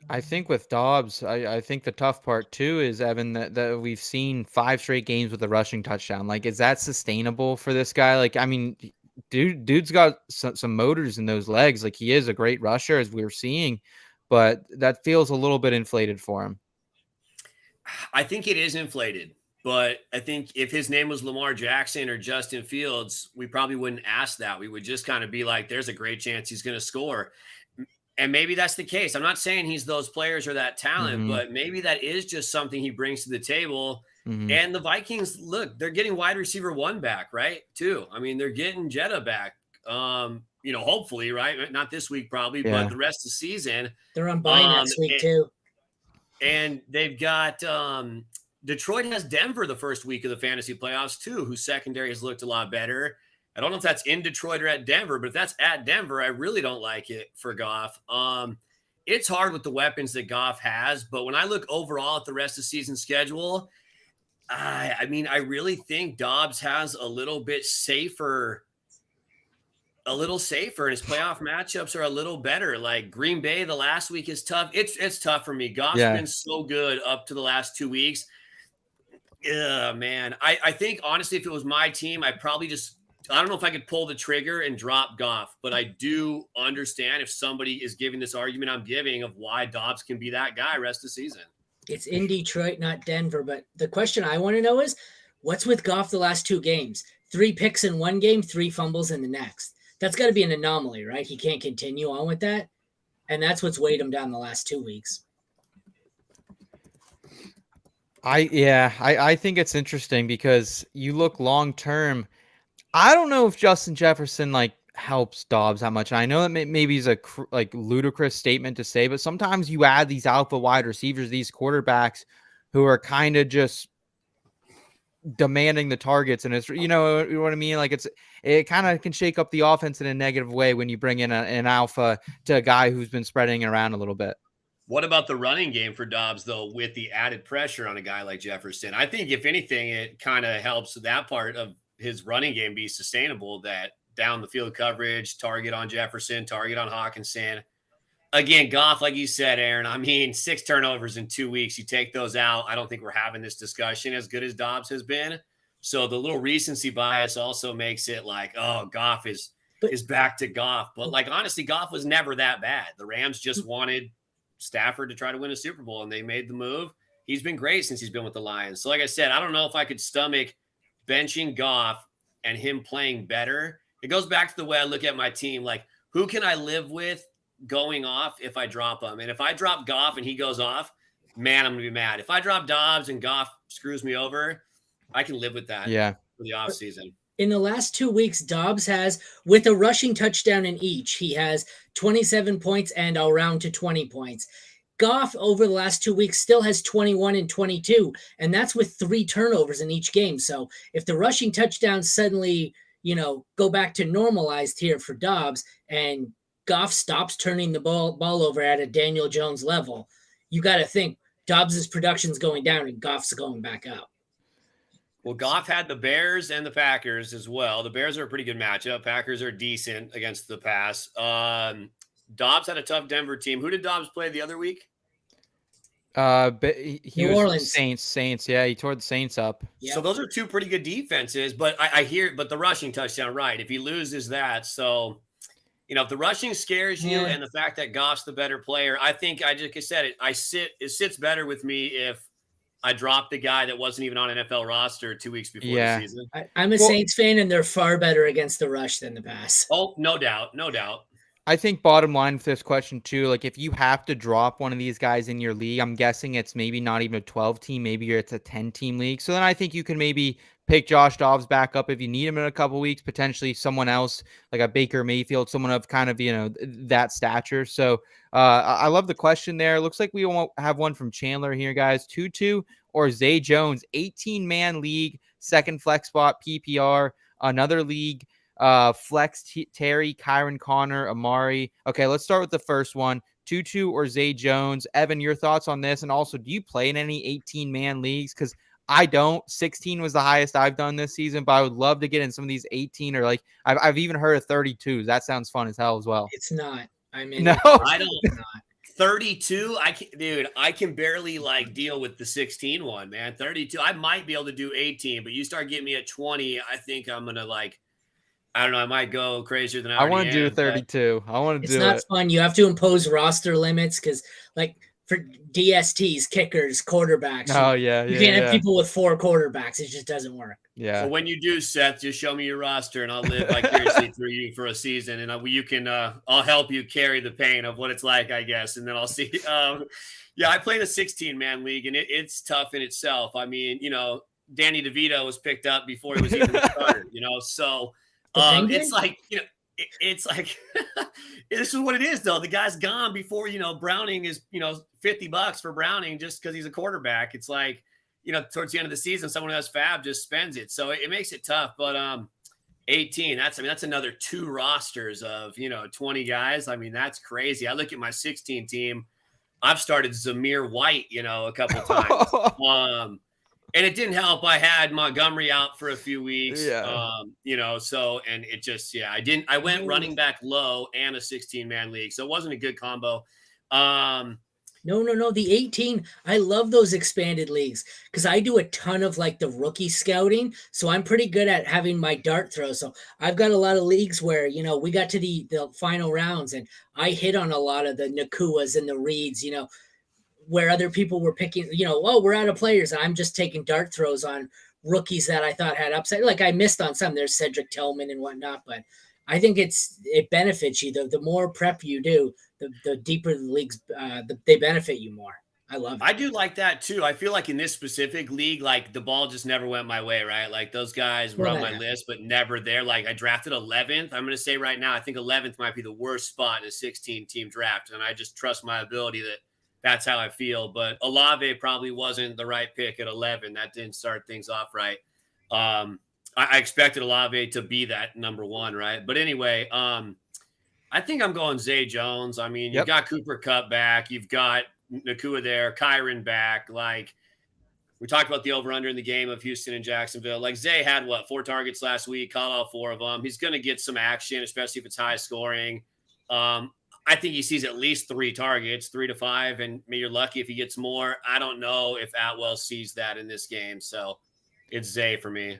I think with Dobbs, I think the tough part too is, Evan, that we've seen 5 straight games with a rushing touchdown. Like, is that sustainable for this guy? Like, I mean, dude's got some motors in those legs. Like, he is a great rusher, as we were seeing. but that feels a little bit inflated for him. I think it is inflated, but I think if his name was Lamar Jackson or Justin Fields, we probably wouldn't ask that. We would just kind of be like, there's a great chance he's going to score. And maybe that's the case. I'm not saying he's those players or that talent, but maybe that is just something he brings to the table. And the Vikings, look, they're getting wide receiver 1 back, right? Too. I mean, they're getting Jetta back. Hopefully, right? Not this week, probably, but the rest of the season. They're on bye next week too. And they've got Detroit has Denver the first week of the fantasy playoffs too, whose secondary has looked a lot better. I don't know if that's in Detroit or at Denver, but if that's at Denver, I really don't like it for Goff. It's hard with the weapons that Goff has, but when I look overall at the rest of the season schedule, I really think Dobbs has a little bit safer, and his playoff matchups are a little better. Like Green Bay, the last week is tough. It's tough for me. Goff's been so good up to the last 2 weeks. Yeah, man. I think honestly, if it was my team, I'd probably I don't know if I could pull the trigger and drop Goff, but I do understand if somebody is giving this argument I'm giving of why Dobbs can be that guy rest of the season. It's in Detroit, not Denver. But the question I want to know is, what's with Goff the last 2 games? 3 picks in one game, 3 fumbles in the next. That's got to be an anomaly, right? He can't continue on with that. And that's what's weighed him down the last 2 weeks. I think it's interesting because you look long term. I don't know if Justin Jefferson helps Dobbs that much. I know that maybe is a ludicrous statement to say, but sometimes you add these alpha wide receivers, these quarterbacks who are kind of just demanding the targets, and it's you know what I mean. It kind of can shake up the offense in a negative way when you bring in an alpha to a guy who's been spreading around a little bit. What about the running game for Dobbs, though, with the added pressure on a guy like Jefferson? I think, if anything, it kind of helps that part of his running game be sustainable, that down the field coverage, target on Jefferson, target on Hawkinson. Again, Goff, like you said, Aaron, 6 turnovers in 2 weeks. You take those out, I don't think we're having this discussion as good as Dobbs has been. So the little recency bias also makes it like, oh, Goff is back to Goff. But honestly, Goff was never that bad. The Rams just wanted Stafford to try to win a Super Bowl, and they made the move. He's been great since he's been with the Lions. So like I said, I don't know if I could stomach benching Goff and him playing better. It goes back to the way I look at my team. Who can I live with going off if I drop him? And if I drop Goff and he goes off, man, I'm going to be mad. If I drop Dobbs and Goff screws me over, I can live with that for the offseason. In the last 2 weeks, Dobbs has, with a rushing touchdown in each, he has 27 points and I'll round to 20 points. Goff over the last 2 weeks still has 21 and 22, and that's with 3 turnovers in each game. So if the rushing touchdowns suddenly, go back to normalized here for Dobbs and Goff stops turning the ball over at a Daniel Jones level, you got to think Dobbs's production's going down and Goff's going back up. Well, Goff had the Bears and the Packers as well. The Bears are a pretty good matchup. Packers are decent against the pass. Dobbs had a tough Denver team. Who did Dobbs play the other week? He New was Orleans. Saints. Yeah, he tore the Saints up. Yep. So those are 2 pretty good defenses, but I hear, but the rushing touchdown, right? If he loses that, so if the rushing scares you and the fact that Goff's the better player, I think like I said, it sits better with me if I dropped the guy that wasn't even on an NFL roster 2 weeks before the season. I'm a Saints fan, and they're far better against the rush than the pass. Oh, no doubt. I think bottom line for this question too, if you have to drop one of these guys in your league, I'm guessing it's maybe not even a 12 team, maybe it's a 10 team league. So then I think you can maybe pick Josh Dobbs back up if you need him in a couple weeks, potentially someone else like a Baker Mayfield, someone of kind of, that stature. So I love the question there. Looks like we won't have one from Chandler here, guys. Tutu or Zay Jones, 18-man league, second flex spot, PPR, another league. Flex Terry, Kyron Connor, Amari. Okay, let's start with the first one. Tutu or Zay Jones. Evan, your thoughts on this? And also, do you play in any 18-man leagues? Because I don't. 16 was the highest I've done this season, but I would love to get in some of these 18 or I've even heard of 32. That sounds fun as hell as well. It's not. No, I don't. 32, I can barely deal with the 16 one, man. 32, I might be able to do 18, but you start getting me at 20, I think I'm gonna I don't know. I might go crazier than I I already want to do am. But 32. I want to It's do not it. fun. You have to impose roster limits because, like, for DSTs, kickers, quarterbacks, Oh yeah, you yeah, can't have yeah, people with 4 quarterbacks. It just doesn't work. yeah. well, when you do, Seth, just show me your roster, and I'll live vicariously through you for a season, and you can. I'll help you carry the pain of what it's like, I guess, and then I'll see. Yeah, I played a 16-man league, and it's tough in itself. I mean, Danny DeVito was picked up before he was even a starter. So The Penguin? it's like it's like this is what it is, though. The guy's gone before Browning is $50 for Browning just because he's a quarterback. It's like. Towards the end of the season, someone who has fab just spends it. So it makes it tough. But 18, that's another 2 rosters of, 20 guys. I mean, that's crazy. I look at my 16 team. I've started Zamir White, a couple times. And it didn't help. I had Montgomery out for a few weeks. Yeah. And it just, I went running back low and a 16-man league. So it wasn't a good combo. No. The 18, I love those expanded leagues because I do a ton of like the rookie scouting. So I'm pretty good at having my dart throw. So I've got a lot of leagues where, we got to the final rounds and I hit on a lot of the Nakuas and the Reeds, where other people were picking, we're out of players. I'm just taking dart throws on rookies that I thought had upside. Like I missed on some, there's Cedric Tillman and whatnot, but I think it benefits you. The more prep you do, the deeper the leagues, they benefit you more. I love it. I do like that too. I feel like in this specific league, like the ball just never went my way, right? Like those guys were on my list, but never there. Like I drafted 11th. I'm going to say right now, I think 11th might be the worst spot in a 16-team draft. And I just trust my ability that's how I feel. But Olave probably wasn't the right pick at 11. That didn't start things off right. I expected Olave to be that number 1, right? But anyway, I think I'm going Zay Jones. I mean, you've got Cooper Kupp back. You've got Nakua there, Kyron back. Like we talked about the over-under in the game of Houston and Jacksonville. Like Zay had 4 targets last week, caught all 4 of them. He's going to get some action, especially if it's high scoring. I think he sees at least 3 targets, 3 to 5, and maybe you're lucky if he gets more. I don't know if Atwell sees that in this game. So it's Zay for me.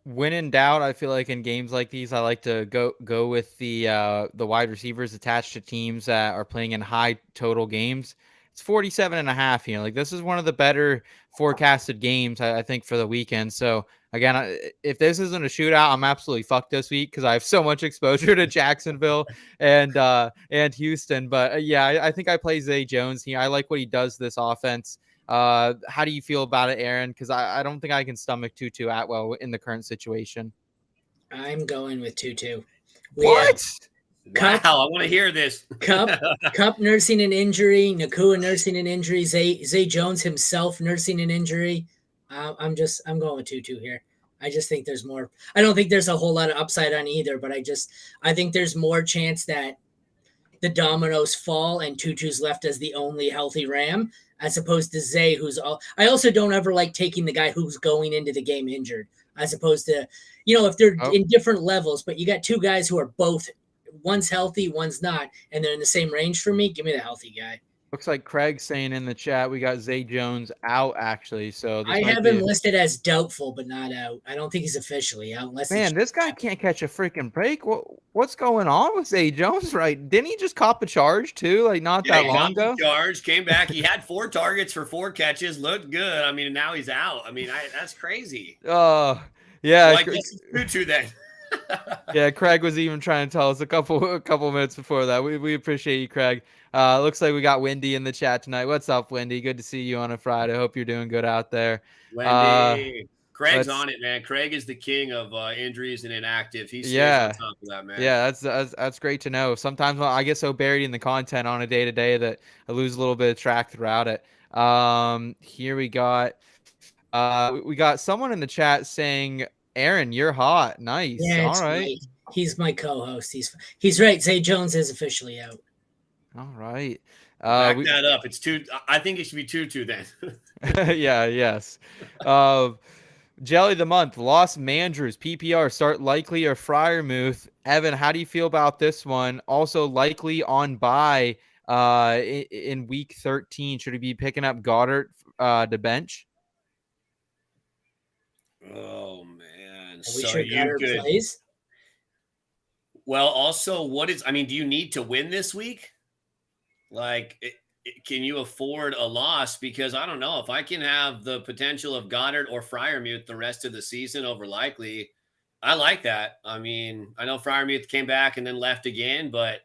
When in doubt, I feel like in games like these, I like to go with the wide receivers attached to teams that are playing in high total games. It's 47.5. Like this is one of the better forecasted games, I think, for the weekend. So again, if this isn't a shootout, I'm absolutely fucked this week because I have so much exposure to Jacksonville and Houston. But I think I play Zay Jones here. I like what he does to this offense. How do you feel about it, Aaron? Because I don't think I can stomach Tutu Atwell in the current situation. I'm going with Tutu. What? Wow, I want to hear this. Kupp nursing an injury, Nakua nursing an injury, Zay Jones himself nursing an injury. I'm going with Tutu here. I just think there's more. I don't think there's a whole lot of upside on either, but I think there's more chance that the dominoes fall and Tutu's left as the only healthy Ram, as opposed to Zay, I also don't ever like taking the guy who's going into the game injured, as opposed to, if they're in different levels, but you got 2 guys who are both, one's healthy, one's not, and they're in the same range for me. Give me the healthy guy. Looks like Craig's saying in the chat we got Zay Jones out, actually. So I have him listed as doubtful, but not out. I don't think he's officially out. This guy can't catch a freaking break. What's going on with Zay Jones? Right? Didn't he just cop a charge too? Like not that long ago. Charge came back. He had 4 targets for 4 catches. Looked good. I mean, now he's out. I mean, that's crazy. Yeah. Well, I guess it's Tutu then. Yeah, Craig was even trying to tell us a couple minutes before that. We appreciate you, Craig. Looks like we got Wendy in the chat tonight. What's up, Wendy? Good to see you on a Friday. Hope you're doing good out there. Wendy. Craig's on it, man. Craig is the king of injuries and inactive. He's on top of that, man. Yeah, that's great to know. Sometimes I get so buried in the content on a day-to-day that I lose a little bit of track throughout it. Here we got someone in the chat saying, Aaron, you're hot. Nice. Yeah, all right. Great. He's my co-host. He's right. Zay Jones is officially out. All right. Back that up. It's 2. I think it should be 2 then. Yes. Jelly of the month. Lost Mandrews. PPR. Start Likely or Fryermuth. Evan, how do you feel about this one? Also likely on bye in week 13. Should he be picking up Goddard to bench? Oh man. Are we sure Goddard plays? Well, also, do you need to win this week? Like, can you afford a loss? Because I don't know if I can have the potential of Goddard or Freiermuth the rest of the season over Likely. I like that. I mean, I know Freiermuth came back and then left again, but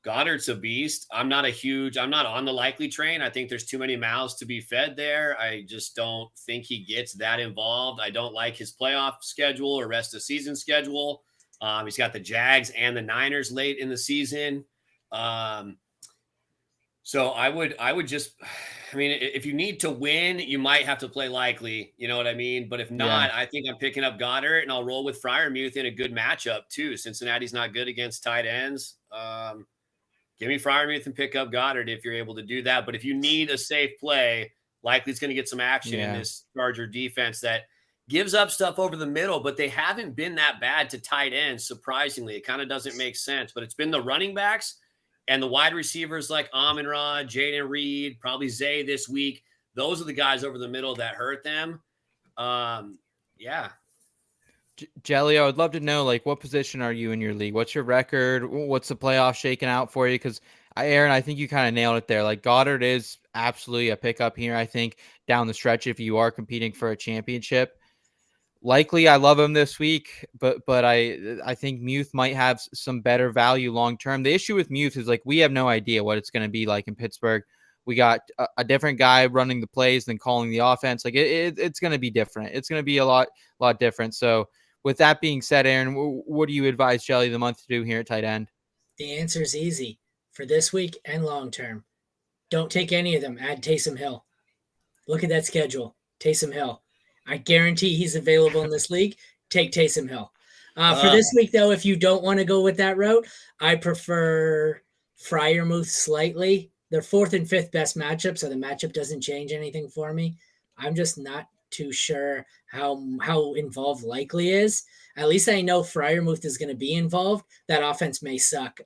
Goddard's a beast. I'm not on the Likely train. I think there's too many mouths to be fed there. I just don't think he gets that involved. I don't like his playoff schedule or rest of season schedule. He's got the Jags and the Niners late in the season. So I would just, I mean, if you need to win, you might have to play Likely, you know what I mean? But if not, I think I'm picking up Goddard and I'll roll with Freiermuth in a good matchup too. Cincinnati's not good against tight ends. Give me Freiermuth and pick up Goddard if you're able to do that. But if you need a safe play, Likely's going to get some action in this Charger defense that gives up stuff over the middle, but they haven't been that bad to tight ends. Surprisingly, it kind of doesn't make sense, but it's been the running backs and the wide receivers like Amon-Ra, Jaden Reed, probably Zay this week. Those are the guys over the middle that hurt them. Jelly, I would love to know, like, what position are you in your league? What's your record? What's the playoff shaking out for you? Because, Aaron, I think you kind of nailed it there. Like, Goddard is absolutely a pickup here, I think, down the stretch if you are competing for a championship. Likely, I love him this week, but I think Muth might have some better value long term. The issue with Muth is, like, we have no idea what it's going to be like in Pittsburgh. We got a different guy running the plays than calling the offense. Like, it's going to be different. It's going to be a lot different. So with that being said, Aaron, what do you advise Jelly the month to do here at tight end? The answer is easy for this week and long term. Don't take any of them. Add Taysom Hill. Look at that schedule. Taysom Hill. I guarantee he's available in this league. Take Taysom Hill. For this week, though, if you don't want to go with that route, I prefer Freiermuth slightly. They're fourth and fifth best matchup, so the matchup doesn't change anything for me. I'm just not too sure how involved Likely is. At least I know Freiermuth is going to be involved. That offense may suck.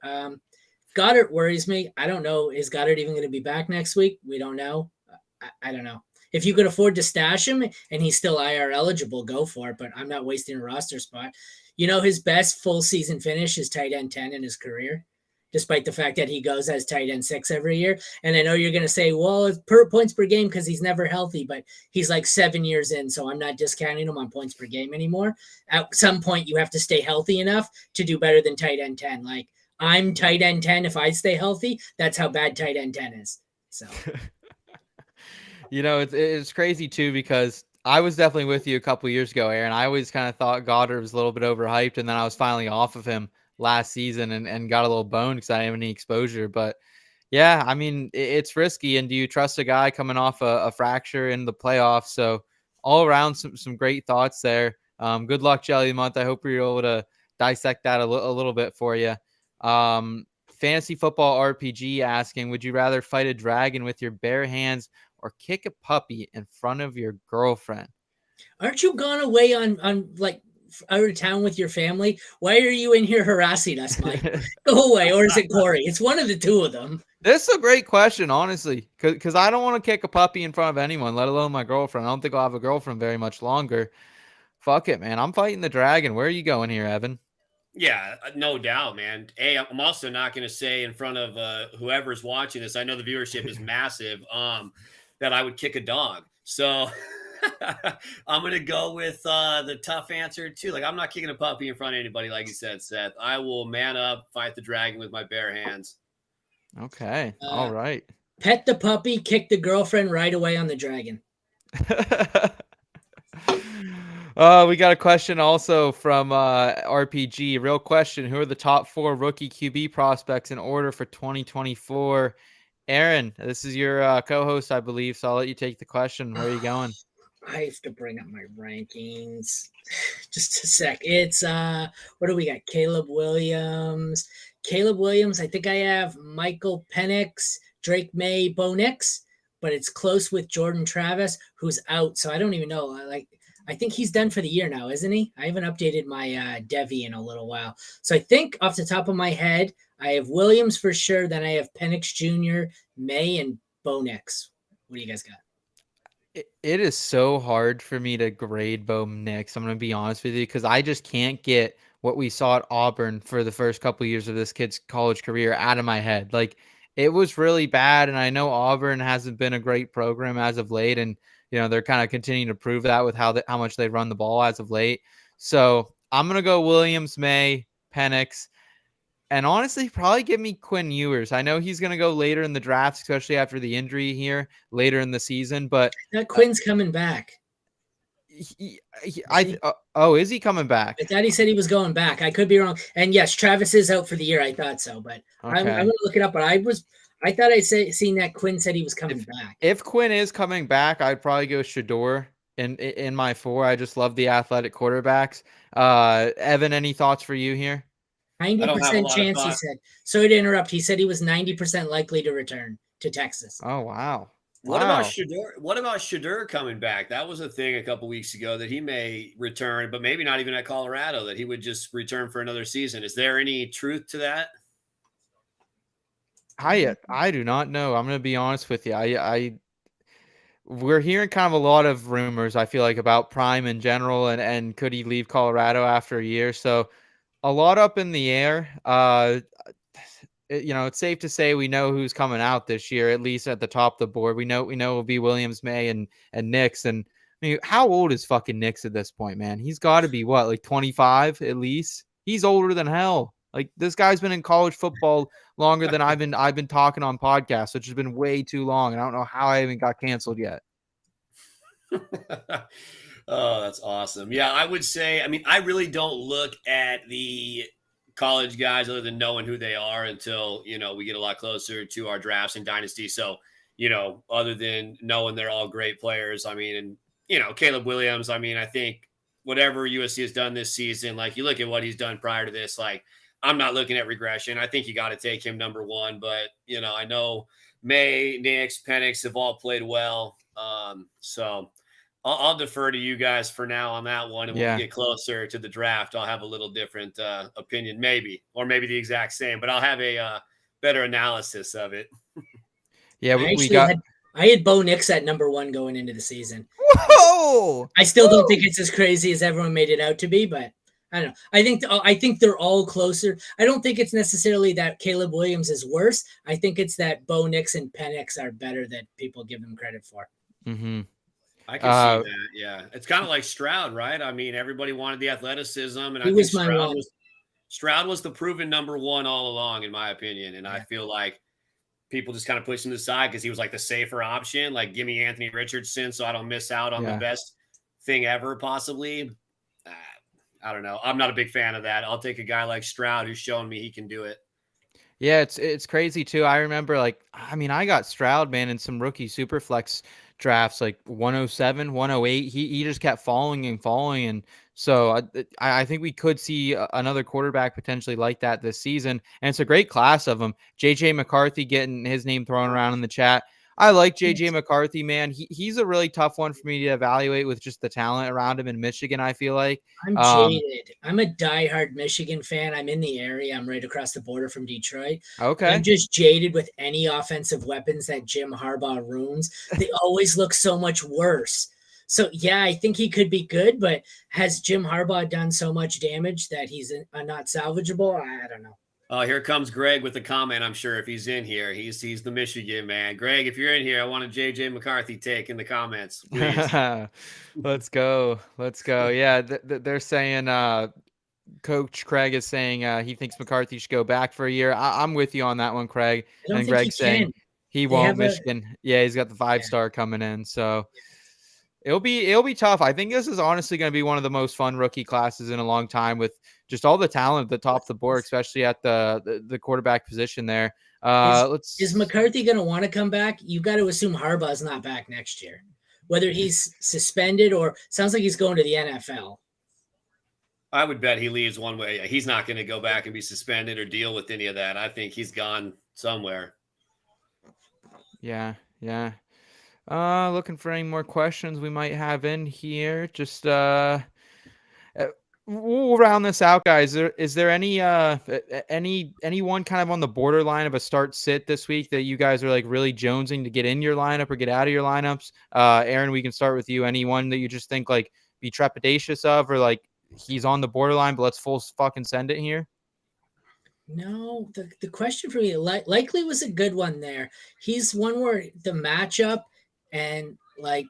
Goddard worries me. I don't know. Is Goddard even going to be back next week? We don't know. I don't know. If you could afford to stash him and he's still IR eligible, go for it, but I'm not wasting a roster spot. You know, his best full season finish is tight end 10 in his career, despite the fact that he goes as tight end 6 every year. And I know you're going to say, well, it's points per game because he's never healthy, but he's like 7 years in, so I'm not discounting him on points per game anymore. At some point, you have to stay healthy enough to do better than tight end 10. Like, I'm tight end 10 if I stay healthy. That's how bad tight end 10 is. So... You know, it's crazy too, because I was definitely with you a couple of years ago, Aaron. I always kind of thought Goddard was a little bit overhyped, and then I was finally off of him last season and got a little boned because I didn't have any exposure. But yeah, I mean, it's risky. And do you trust a guy coming off a fracture in the playoffs? So all around, some great thoughts there. Good luck, Jelly Month. I hope you're able to dissect that a little bit for you. Fantasy Football RPG asking, would you rather fight a dragon with your bare hands or kick a puppy in front of your girlfriend? Aren't you gone away on like out of town with your family? Why are you in here harassing us, Mike? Go away. Or is it Corey? It's one of the two of them. This is a great question, honestly, because I don't want to kick a puppy in front of anyone, let alone my girlfriend. I don't think I'll have a girlfriend very much longer. Fuck it, man. I'm fighting the dragon. Where are you going here, Evan? Yeah, no doubt, man. Hey, I'm also not going to say in front of whoever's watching this, I know the viewership is massive, that I would kick a dog. So I'm going to go with the tough answer too. Like, I'm not kicking a puppy in front of anybody, like you said, Seth. I will man up, fight the dragon with my bare hands. Okay. All right. Pet the puppy, kick the girlfriend right away on the dragon. We got a question also from RPG. Real question. Who are the top 4 rookie QB prospects in order for 2024? Aaron, this is your co-host, I believe, so I'll let you take the question. Where are you going? I have to bring up my rankings. Just a sec. It's, what do we got? Caleb Williams, I think I have Michael Penix, Drake May, Bo Nix, but it's close with Jordan Travis, who's out, so I don't even know. I think he's done for the year now, isn't he? I haven't updated my Devi in a little while. So I think off the top of my head, I have Williams for sure. Then I have Penix Jr., May, and Bo Nix. What do you guys got? It is so hard for me to grade Bo Nix. I'm going to be honest with you, because I just can't get what we saw at Auburn for the first couple of years of this kid's college career out of my head. Like, it was really bad, and I know Auburn hasn't been a great program as of late, and they're kind of continuing to prove that with how much they run the ball as of late. So I'm gonna go Williams, May, Penix, and honestly, probably give me Quinn Ewers. I know he's gonna go later in the draft, especially after the injury here later in the season. But Quinn's coming back. is he coming back? I thought he said he was going back. I could be wrong. And yes, Travis is out for the year. I thought so, but okay. I'm going to look it up. But I thought I seen that Quinn said he was coming back. If Quinn is coming back, I'd probably go Shador in my 4. I just love the athletic quarterbacks. Evan, any thoughts for you here? 90% chance, he said. Sorry to interrupt. He said he was 90% likely to return to Texas. Oh, wow. What about Shador? What about Shador coming back? That was a thing a couple weeks ago that he may return, but maybe not even at Colorado, that he would just return for another season. Is there any truth to that? I do not know. I'm going to be honest with you. We're hearing kind of a lot of rumors, I feel like, about Prime in general, and could he leave Colorado after a year? So a lot up in the air. It's safe to say we know who's coming out this year, at least at the top of the board. We know it'll be Williams, May, and Nix. And I mean, how old is fucking Nix at this point, man? He's got to be what, like 25 at least? He's older than hell. Like, this guy's been in college football longer than I've been talking on podcasts, which has been way too long. And I don't know how I even got canceled yet. Oh, that's awesome. Yeah, I would say, I mean, I really don't look at the college guys other than knowing who they are until, we get a lot closer to our drafts and dynasty. So, other than knowing they're all great players, I mean, and, Caleb Williams, I mean, I think whatever USC has done this season, like, you look at what he's done prior to this, like, I'm not looking at regression. I think you got to take him number 1, but, I know May, Nix, Penix have all played well. So I'll defer to you guys for now on that one. And when we get closer to the draft, I'll have a little different opinion, maybe, or maybe the exact same, but I'll have a better analysis of it. Yeah, I had Bo Nix at number 1 going into the season. Whoa! I still don't think it's as crazy as everyone made it out to be, but I don't know. I think they're all closer. I don't think it's necessarily that Caleb Williams is worse. I think it's that Bo Nix and Penix are better than people give them credit for. Mm-hmm. I can see that. Yeah, it's kind of like Stroud, right? I mean, everybody wanted the athleticism, and I think Stroud was the proven number 1 all along, in my opinion. And I feel like people just kind of pushed him aside because he was like the safer option. Like, give me Anthony Richardson so I don't miss out on the best thing ever, possibly. I don't know. I'm not a big fan of that. I'll take a guy like Stroud who's shown me he can do it. Yeah, it's crazy too. I remember, I got Stroud, man, in some rookie super flex drafts, like 107, 108. He just kept falling. And so I think we could see another quarterback potentially like that this season. And it's a great class of them. JJ McCarthy getting his name thrown around in the chat. I like JJ McCarthy, man. He's a really tough one for me to evaluate with just the talent around him in Michigan, I feel like. I'm jaded. I'm a diehard Michigan fan. I'm in the area. I'm right across the border from Detroit. Okay. I'm just jaded with any offensive weapons that Jim Harbaugh ruins. They always look so much worse. So, yeah, I think he could be good, but has Jim Harbaugh done so much damage that he's not salvageable? I don't know. Oh, here comes Greg with a comment. I'm sure if he's in here, he's the Michigan man. Greg, if you're in here, I want a JJ McCarthy take in the comments, please. Let's go. Yeah, they're saying Coach Craig is saying he thinks McCarthy should go back for a year. I'm with you on that one, Craig. And Greg's saying he won't. Michigan. Yeah, he's got the 5-star coming in, so. It'll be tough. I think this is honestly going to be one of the most fun rookie classes in a long time, with just all the talent at the top of the board, especially at the quarterback position there. Is McCarthy going to want to come back? You've got to assume Harbaugh's not back next year, whether he's suspended or sounds like he's going to the NFL. I would bet he leaves one way. He's not going to go back and be suspended or deal with any of that. I think he's gone somewhere. Yeah. Looking for any more questions we might have in here. Just we'll round this out, guys. Is there anyone kind of on the borderline of a start sit this week that you guys are like really jonesing to get in your lineup or get out of your lineups? Aaron, we can start with you. Anyone that you just think like be trepidatious of, or like he's on the borderline, but let's full fucking send it here? No, the question for me likely was a good one there. He's one where the matchup and like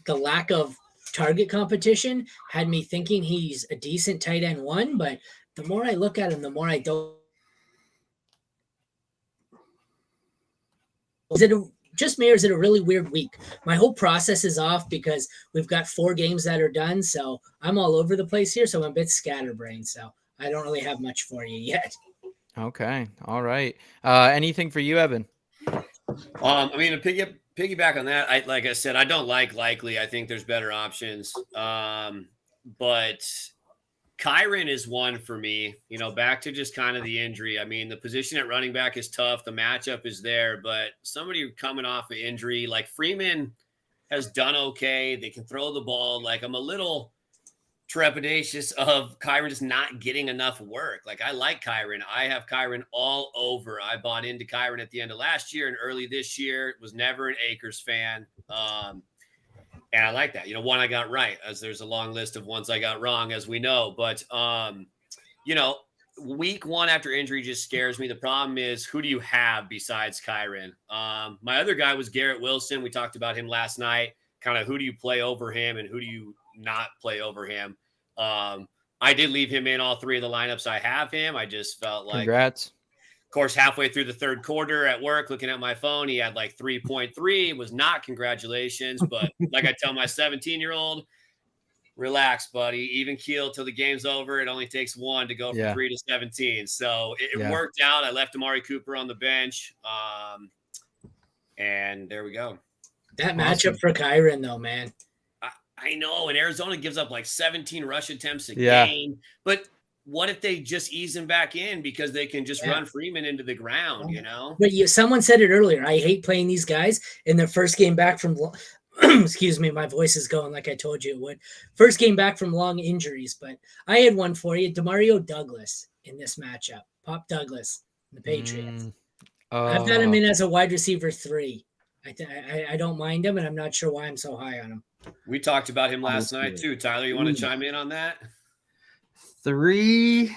the lack of target competition had me thinking he's a decent tight end one, but the more I look at him, the more I don't. Is it just me, or is it a really weird week? My whole process is off because we've got 4 games that are done, so I'm all over the place here. So I'm a bit scatterbrained, so I don't really have much for you yet. Okay, all right. Anything for you, Evan? I mean, to piggyback on that, like I said, I don't like Likely. I think there's better options. But Kyren is one for me, back to just kind of the injury. I mean, the position at running back is tough. The matchup is there, but somebody coming off of injury, like Freeman has done okay. They can throw the ball. Like, I'm a little trepidatious of Kyren just not getting enough work. Like, I like Kyren. I have Kyren all over. I bought into Kyren at the end of last year and early this year. Was never an Akers fan. And I like that. One I got right, as there's a long list of ones I got wrong, as we know. But, week 1 after injury just scares me. The problem is, who do you have besides Kyren? My other guy was Garrett Wilson. We talked about him last night. Kind of who do you play over him and who do you not play over him? I did leave him in all 3 of the lineups I have him. I just felt like, congrats. Of course, halfway through the third quarter at work, looking at my phone, he had like 3.3. It was not congratulations, but like I tell my 17-year-old, relax, buddy. Even keel till the game's over. It only takes 1 to go from 3 to 17. So it worked out. I left Amari Cooper on the bench, and there we go. That matchup for Kyren, though, man. I know, and Arizona gives up like 17 rush attempts a game, but what if they just ease him back in because they can just run Freeman into the ground, But someone said it earlier. I hate playing these guys in their first game back from excuse me, my voice is going like I told you it would. First game back from long injuries, but I had one for you. Demario Douglas in this matchup. Pop Douglas, the Patriots. I've got him in as a wide receiver 3. I don't mind him, and I'm not sure why I'm so high on him. We talked about him last night too. Tyler, you want to chime in on that? 3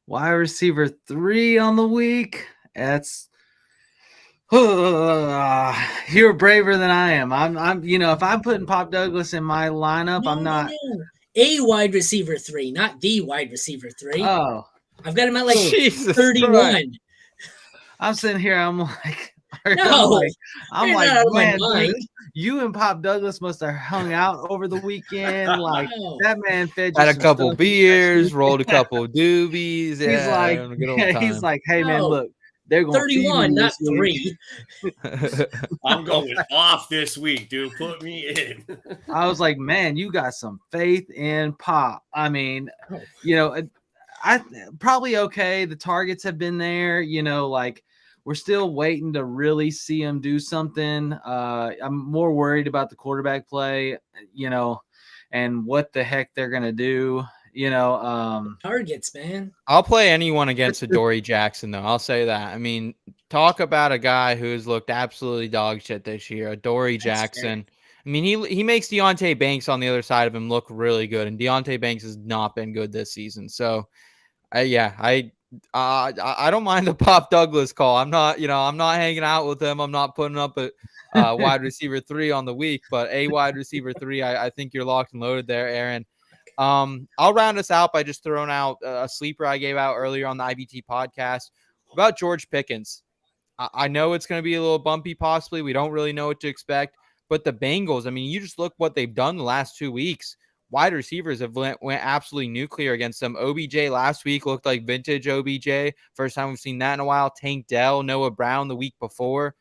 wide receiver 3 on the week. That's you're braver than I am. I'm if I'm putting Pop Douglas in my lineup, I'm not a wide receiver 3, not the wide receiver 3. Oh, I've got him at like Jesus 31. Christ. I'm sitting here. I'm like, no, I'm like, man, dude, you and Pop Douglas must have hung out over the weekend. Like that man fed you had a couple beers, rolled a couple doobies. He's like, hey man, look, they're going 31, not 3. I'm going off this week, dude. Put me in. I was like, man, you got some faith in Pop. I mean, I probably okay. The targets have been there, like we're still waiting to really see him do something. I'm more worried about the quarterback play, and what the heck they're going to do. Targets, man. I'll play anyone against Adoree Jackson, though. I'll say that. I mean, talk about a guy who's looked absolutely dog shit this year. Adoree Jackson. I mean, he makes Deontay Banks on the other side of him look really good, and Deontay Banks has not been good this season. So, I don't mind the Pop Douglas call. I'm not hanging out with him. I'm not putting up a wide receiver 3 on the week, but a wide receiver 3, I think you're locked and loaded there, Aaron. I'll round us out by just throwing out a sleeper I gave out earlier on the IBT podcast about George Pickens. I know it's going to be a little bumpy, possibly. We don't really know what to expect, but the Bengals, I mean, you just look what they've done the last 2 weeks. Wide receivers have went absolutely nuclear against them. OBJ last week looked like vintage OBJ. First time we've seen that in a while. Tank Dell, Noah Brown the week before.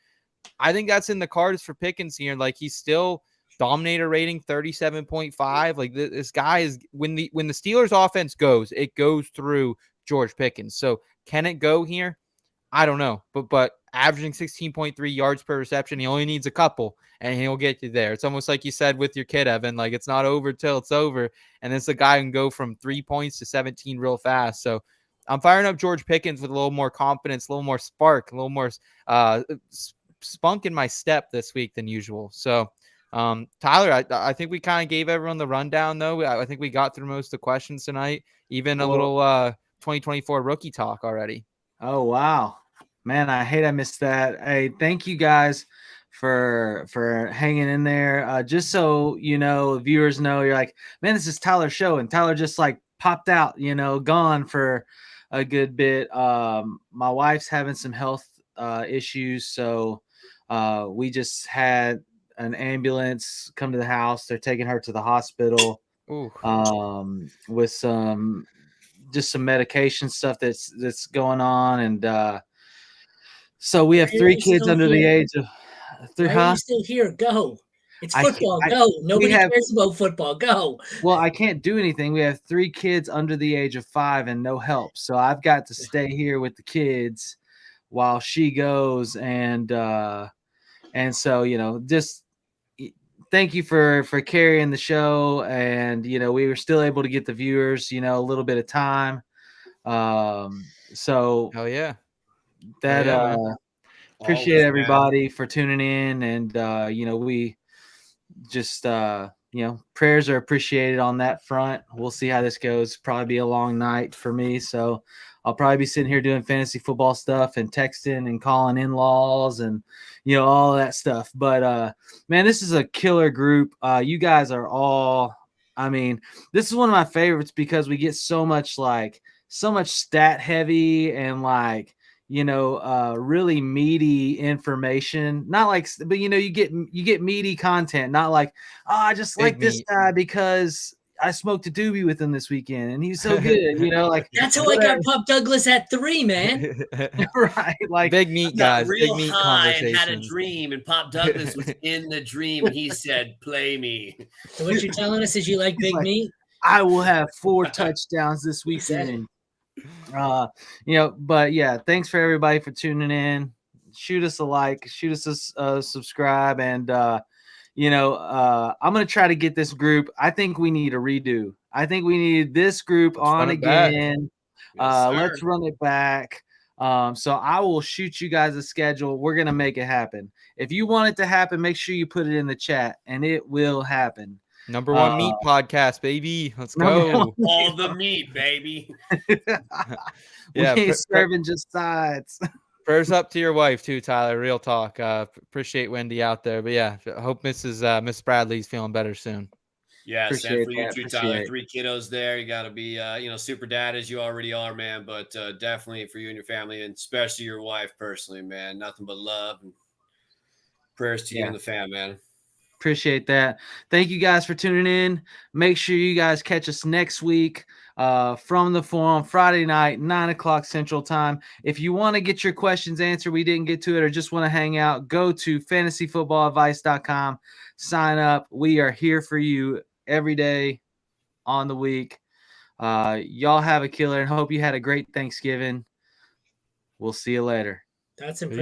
I think that's in the cards for Pickens here. Like, he's still dominator rating 37.5. Like, this guy is when the Steelers offense goes, it goes through George Pickens. So can it go here? I don't know, but averaging 16.3 yards per reception, he only needs a couple and he'll get you there. It's almost like you said with your kid, Evan, like it's not over till it's over. And it's a guy who can go from 3 points to 17 real fast. So I'm firing up George Pickens with a little more confidence, a little more spark, a little more spunk in my step this week than usual. So Tyler, I think we kind of gave everyone the rundown, though. I think we got through most of the questions tonight, even a little 2024 rookie talk already. Oh, wow. Man, I hate I missed that. Hey, thank you guys for hanging in there. Just so viewers know, you're like, man, this is Tyler's show, and Tyler just like popped out, gone for a good bit. My wife's having some health issues, so we just had an ambulance come to the house. They're taking her to the hospital Ooh. with some medication stuff that's going on, and so we have 3 kids under the age of 3. Why are you still here? Go. It's football. Go. Nobody cares about football. Go. Well, I can't do anything. We have 3 kids under the age of 5 and no help. So I've got to stay here with the kids while she goes. And so, just thank you for carrying the show. And, we were still able to get the viewers, a little bit of time. So hell yeah. Appreciate everybody for tuning in, and we just prayers are appreciated on that front. We'll see how this goes. Probably be a long night for me, so I'll probably be sitting here doing fantasy football stuff and texting and calling in-laws and all of that stuff. But man, this is a killer group. You guys are all, this is one of my favorites because we get so much stat heavy and really meaty information. Not like, but you get meaty content. Not like, oh, I just like this guy because I smoked a doobie with him this weekend and he's so good. Like that's how I got Pop Douglas at 3, man. Right, like big meat guys, real big meat high conversations. and had a dream, and Pop Douglas was in the dream, and he said, "Play me." So what you're telling us is you like big meat? I will have 4 touchdowns this weekend. But yeah, thanks for everybody for tuning in. Shoot us a like, shoot us a subscribe, and I'm gonna try to get this group. I think we need a redo. I think we need this group on again. Let's run it back. So I will shoot you guys a schedule. We're gonna make it happen. If you want it to happen, make sure you put it in the chat, and it will happen. Number 1 meat podcast, baby. Let's go. All the meat, baby. We ain't serving just sides. Prayers up to your wife too, Tyler. Real talk. Appreciate Wendy out there. But yeah, I hope Miss Bradley's feeling better soon. Yeah, and for you too, Tyler. 3 kiddos there. You got to be, super dad as you already are, man. But definitely for you and your family, and especially your wife personally, man. Nothing but love and prayers to you and the fam, man. Appreciate that. Thank you guys for tuning in. Make sure you guys catch us next week from the forum, Friday night, 9:00 Central Time. If you want to get your questions answered, we didn't get to it, or just want to hang out, go to fantasyfootballadvice.com. Sign up. We are here for you every day on the week. Y'all have a killer, and hope you had a great Thanksgiving. We'll see you later. That's impressive.